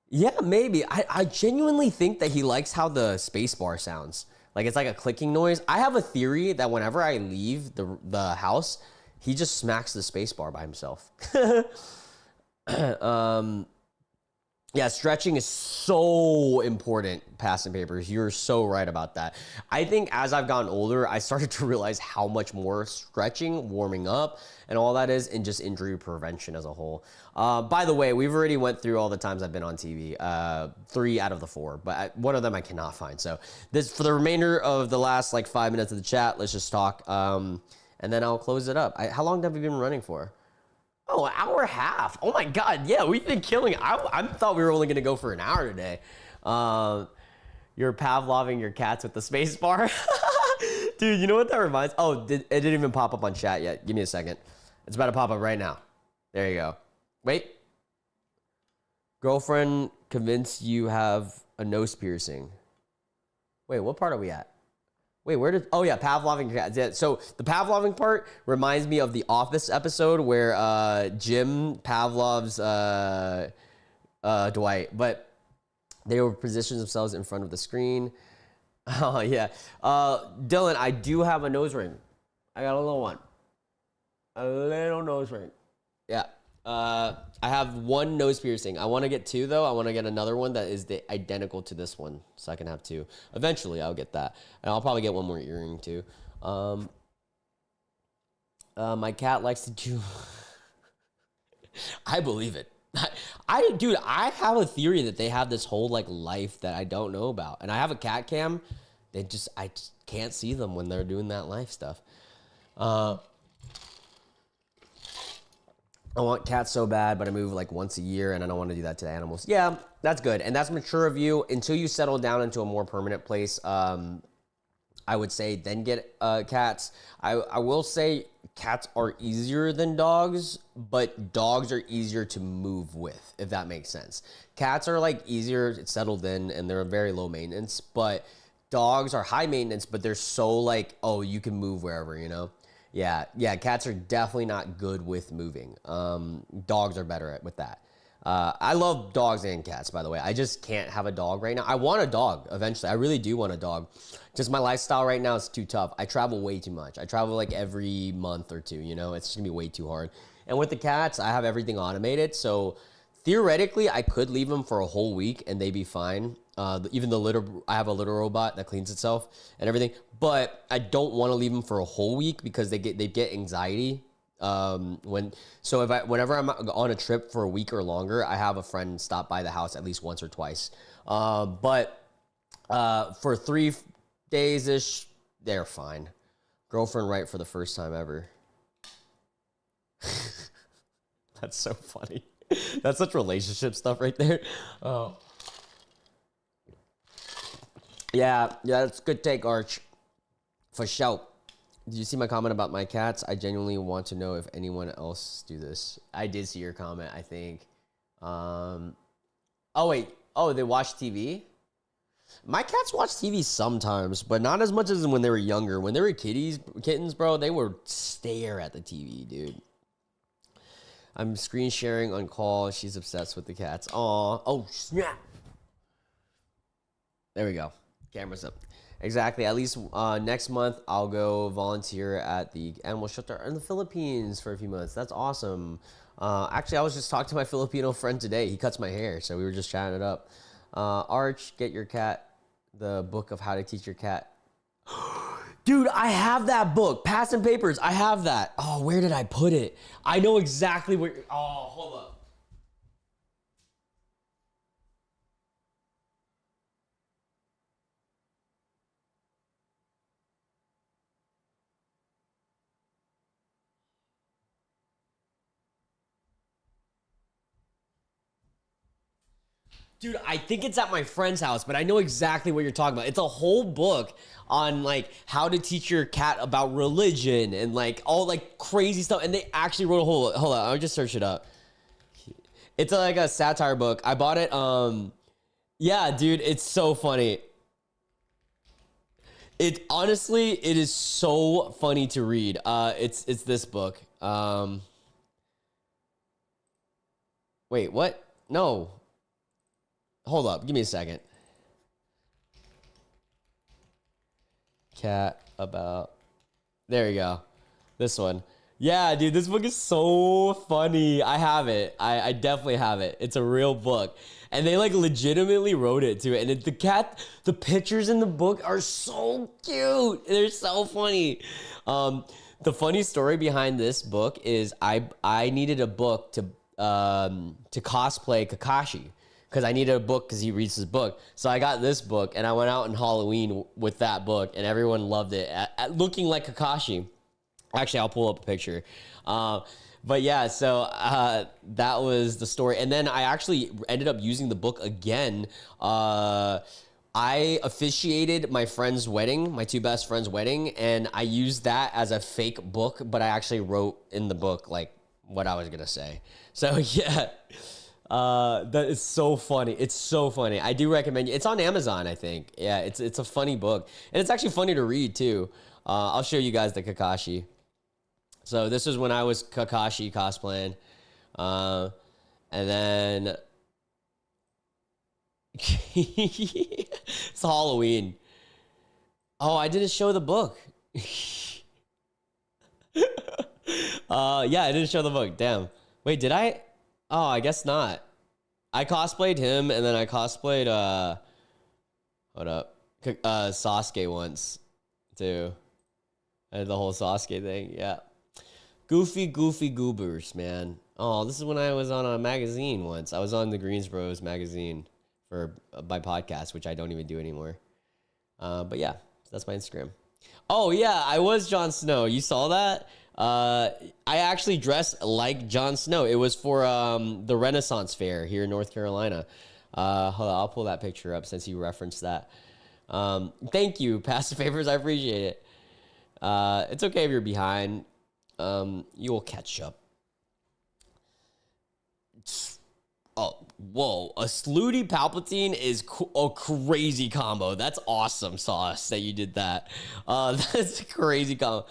A: yeah, maybe. I genuinely think that he likes how the space bar sounds. Like it's like a clicking noise. I have a theory that whenever I leave the house, he just smacks the space bar by himself. Yeah, stretching is so important, Passing Papers. You're so right about that. I think as I've gotten older, I started to realize how much more stretching, warming up, and all that is, and just injury prevention as a whole. By the way, we've already went through all the times I've been on TV, 3 out of the 4, but one of them I cannot find. So this, for the remainder of the last like 5 minutes of the chat, let's just talk, and then I'll close it up. How long have we been running for? Oh, an hour and a half. Oh my God. Yeah, we've been killing it. I thought we were only going to go for an hour today. You're Pavloving your cats with the space bar. Dude, you know what that reminds? Oh, it didn't even pop up on chat yet. Give me a second. It's about to pop up right now. There you go. Wait. Girlfriend convinced you have a nose piercing. Wait, what part are we at? Wait, oh yeah, Pavloving cats. Yeah, so the Pavloving part reminds me of the Office episode where Jim Pavlov's Dwight, but they were positioned themselves in front of the screen. Oh yeah. Dylan, I do have a nose ring. I got a little one. A little nose ring. Yeah. I have 1 nose piercing. I want to get 2 though. I want to get another one that is identical to this one, so I can have 2. Eventually, I'll get that, and I'll probably get 1 more earring too. My cat likes to do. I believe it. Dude, I have a theory that they have this whole like life that I don't know about, and I have a cat cam. I just can't see them when they're doing that life stuff. I want cats so bad, but I move like once a year and I don't want to do that to the animals. Yeah, that's good. And that's mature of you. Until you settle down into a more permanent place, I would say then get cats. I will say cats are easier than dogs, but dogs are easier to move with, if that makes sense. Cats are like easier, settled in, and they're very low maintenance, but dogs are high maintenance, but they're so like, oh, you can move wherever, you know? Yeah, cats are definitely not good with moving. Dogs are better with that. I love dogs and cats, by the way. I just can't have a dog right now. I want a dog eventually. I really do want a dog. Just my lifestyle right now is too tough. I travel way too much. I travel like every month or 2, you know? It's just gonna be way too hard. And with the cats, I have everything automated, so theoretically, I could leave them for a whole week and they'd be fine. Even the litter, I have a litter robot that cleans itself and everything, but I don't want to leave them for a whole week because they get anxiety. Whenever I'm on a trip for a week or longer, I have a friend stop by the house at least once or twice. But for 3 days-ish, they're fine. Girlfriend right for the first time ever. That's so funny. That's such relationship stuff right there. Oh. Yeah, that's a good take, Arch. For sure. Did you see my comment about my cats? I genuinely want to know if anyone else do this. I did see your comment, I think. Oh, wait. Oh, they watch TV? My cats watch TV sometimes, but not as much as when they were younger. When they were kittens, bro, they would stare at the TV, dude. I'm screen sharing on call. She's obsessed with the cats. Aw. Oh, snap. There we go. Camera's up. Exactly. At least next month, I'll go volunteer at the animal shelter in the Philippines for a few months. That's awesome. Actually, I was just talking to my Filipino friend today. He cuts my hair, so we were just chatting it up. Arch, get your cat the book of how to teach your cat. Dude, I have that book. Passing Papers. I have that. Oh, where did I put it? I know exactly where. Oh, hold up. Dude, I think it's at my friend's house, but I know exactly what you're talking about. It's a whole book on like how to teach your cat about religion and like all like crazy stuff. And they actually wrote a hold on, I'll just search it up. It's like a satire book. I bought it. Yeah, dude, it's so funny. It is so funny to read. It's this book. Wait, what? No. Hold up, give me a second. Cat about. There you go. This one. Yeah, dude, this book is so funny. I have it. I definitely have it. It's a real book. And they like legitimately wrote it too. And the pictures in the book are so cute. They're so funny. The funny story behind this book is I needed a book to cosplay Kakashi. Because I needed a book because he reads his book. So I got this book and I went out in Halloween with that book and everyone loved it. Looking like Kakashi. Actually, I'll pull up a picture. But yeah, so that was the story. And then I actually ended up using the book again. I officiated my friend's wedding, my two best friends' wedding. And I used that as a fake book. But I actually wrote in the book like what I was going to say. So yeah. That is so funny. It's so funny. I do recommend you. It's on Amazon, I think. Yeah, it's a funny book. And it's actually funny to read too. I'll show you guys the Kakashi. So this is when I was Kakashi cosplaying. And then it's Halloween. Oh, I didn't show the book. Yeah, I didn't show the book. Damn. Wait, did I? Oh, I guess not. I cosplayed him, and then I cosplayed, hold up, Sasuke once, too. I did the whole Sasuke thing, yeah. Goofy goobers, man. Oh, this is when I was on a magazine once. I was on the Greensbros magazine for my podcast, which I don't even do anymore. But yeah, that's my Instagram. Oh, yeah, I was Jon Snow. You saw that? I actually dressed like Jon Snow. It was for the Renaissance Fair here in North Carolina. Hold on, I'll pull that picture up since you referenced that. Thank you, Passive Favors. I appreciate it. It's okay if you're behind. You will catch up. Oh, whoa. A Sluty Palpatine is a crazy combo. That's awesome, Sauce, that you did that. That's a crazy combo.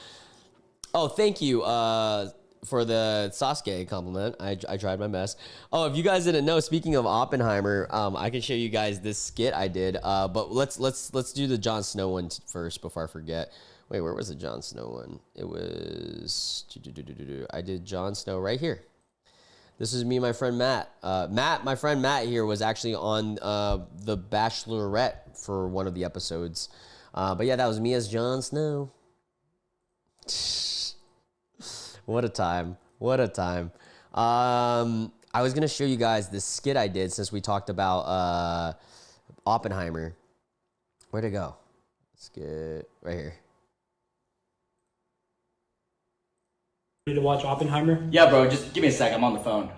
A: Oh, thank you for the Sasuke compliment. I tried my best. Oh, if you guys didn't know, speaking of Oppenheimer, I can show you guys this skit I did. But let's do the Jon Snow one first before I forget. Wait, where was the Jon Snow one? It was I did Jon Snow right here. This is me and my friend Matt. My friend Matt here was actually on The Bachelorette for one of the episodes. But yeah, that was me as Jon Snow. What a time. What a time. I was going to show you guys this skit I did since we talked about Oppenheimer. Where'd it go? Skit right here.
M: Ready to watch Oppenheimer?
C: Yeah, bro, just give me a sec. I'm on the phone.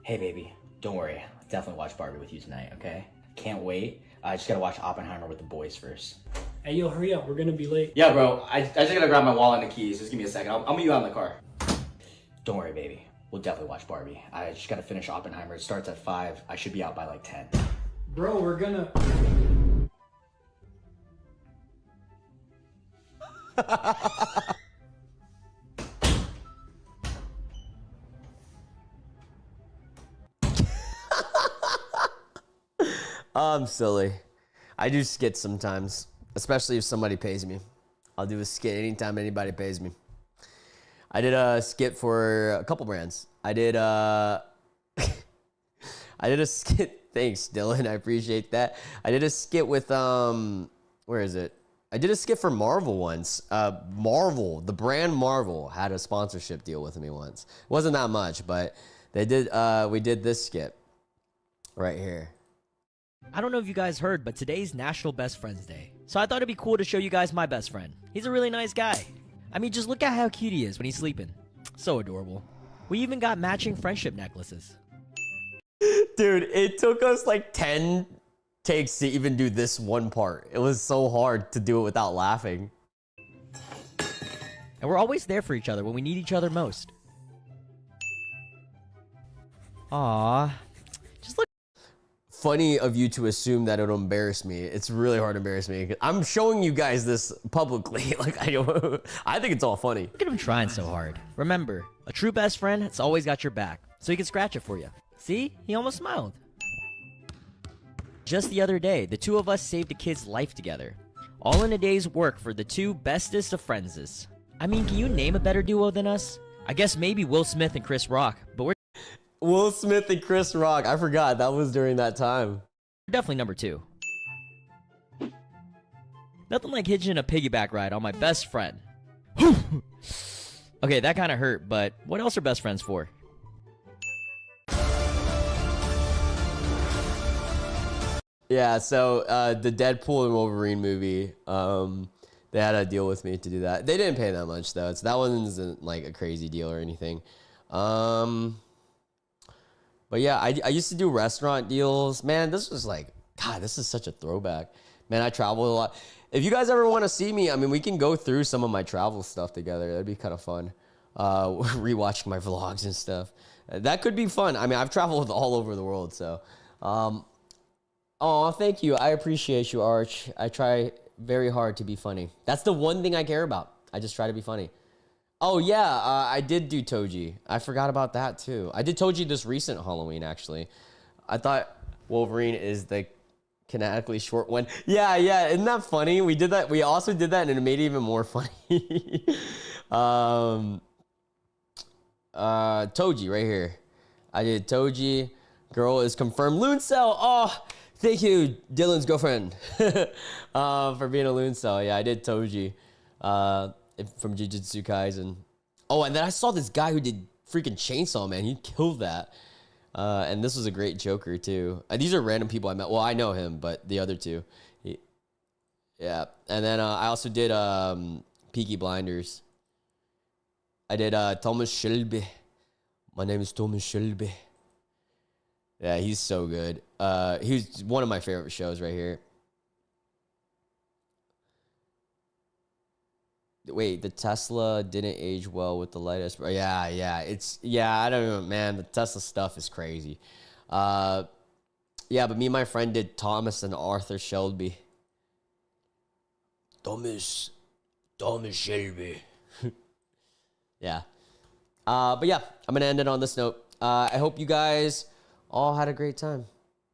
C: Hey, baby, don't worry. I'll definitely watch Barbie with you tonight, okay? Can't wait. I just gotta watch Oppenheimer with the boys first.
M: Hey, yo, hurry up. We're gonna be late.
C: Yeah, bro, I just gotta grab my wallet and the keys. Just give me a second. I'll meet you out in the car. Don't worry, baby. We'll definitely watch Barbie. I just gotta finish Oppenheimer. It starts at 5. I should be out by like 10.
M: Bro, we're gonna...
A: I'm silly. I do skits sometimes, especially if somebody pays me. I'll do a skit anytime anybody pays me. I did a skit for a couple brands. I did I did a skit. Thanks, Dylan. I appreciate that. I did a skit with where is it? I did a skit for Marvel once. Marvel, the brand Marvel, had a sponsorship deal with me once. It wasn't that much, but they did. We did this skit right here.
N: I don't know if you guys heard, but today's National Best Friends Day. So I thought it'd be cool to show you guys my best friend. He's a really nice guy. I mean, just look at how cute he is when he's sleeping. So adorable. We even got matching friendship necklaces.
A: Dude, it took us like 10 takes to even do this one part. It was so hard to do it without laughing.
N: And we're always there for each other when we need each other most. Aww. Just look.
A: Funny of you to assume that it'll embarrass me. It's really hard to embarrass me. I'm showing you guys this publicly. Like I think it's all funny.
N: Look at him trying so hard. Remember, a true best friend has always got your back, so he can scratch it for you. See? He almost smiled. Just the other day, the two of us saved a kid's life together. All in a day's work for the two bestest of friendses. I mean, can you name a better duo than us? I guess maybe Will Smith and Chris Rock, but we're
A: Will Smith and Chris Rock. I forgot that was during that time.
N: definitely number 2. Nothing like hitching a piggyback ride on my best friend. Okay, that kind of hurt, but what else are best friends for?
A: Yeah, so the Deadpool and Wolverine movie, they had a deal with me to do that. They didn't pay that much though. So that wasn't like a crazy deal or anything. But yeah, I used to do restaurant deals. Man, this was like, God, this is such a throwback. Man, I traveled a lot. If you guys ever want to see me, I mean, we can go through some of my travel stuff together. That'd be kind of fun. Rewatching my vlogs and stuff. That could be fun. I mean, I've traveled all over the world, so. Oh, thank you. I appreciate you, Arch. I try very hard to be funny. That's the one thing I care about. I just try to be funny. Oh, yeah, I did do Toji. I forgot about that, too. I did Toji this recent Halloween, actually. I thought Wolverine is the canonically short one. Yeah, isn't that funny? We did that. We also did that, and it made it even more funny. Toji, right here. I did Toji. Girl is confirmed. Loon Cell. Oh, thank you, Dylan's girlfriend, for being a Loon Cell. Yeah, I did Toji. From Jujutsu Kaisen. Oh, and then I saw this guy who did freaking Chainsaw Man. He killed that. And this was a great Joker, too. These are random people I met. Well, I know him, but the other two. Yeah. And then I also did Peaky Blinders. I did Thomas Shelby. My name is Thomas Shelby. Yeah, he's so good. He's one of my favorite shows right here. Wait, the Tesla didn't age well with the lightest. Yeah. I don't know, man. The Tesla stuff is crazy. Yeah, but me and my friend did Thomas and Arthur Shelby. Thomas Shelby. Yeah. But yeah, I'm gonna end it on this note. I hope you guys all had a great time.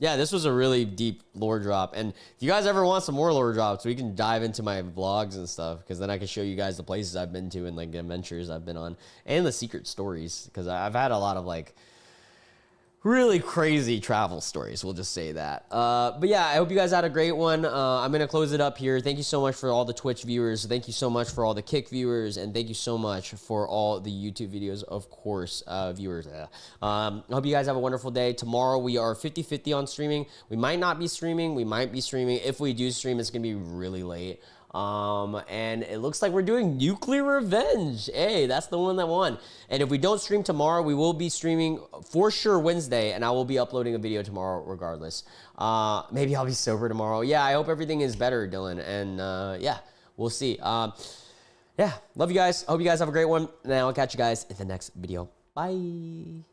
A: Yeah, this was a really deep lore drop. And if you guys ever want some more lore drops, we can dive into my vlogs and stuff, because then I can show you guys the places I've been to and like the adventures I've been on and the secret stories, because I've had a lot of like really crazy travel stories. We'll just say that. But yeah, I hope you guys had a great one. I'm going to close it up here. Thank you so much for all the Twitch viewers. Thank you so much for all the Kick viewers. And thank you so much for all the YouTube videos, of course, viewers. I hope you guys have a wonderful day. Tomorrow we are 50-50 on streaming. We might not be streaming. We might be streaming. If we do stream, it's going to be really late. And it looks like we're doing Nuclear Revenge. Hey, that's the one that won. And if we don't stream tomorrow, we will be streaming for sure Wednesday, and I will be uploading a video tomorrow regardless. Maybe I'll be sober tomorrow. Yeah, I hope everything is better, Dylan. And yeah, we'll see. Yeah, love you guys. Hope you guys have a great one. And I'll catch you guys in the next video. Bye.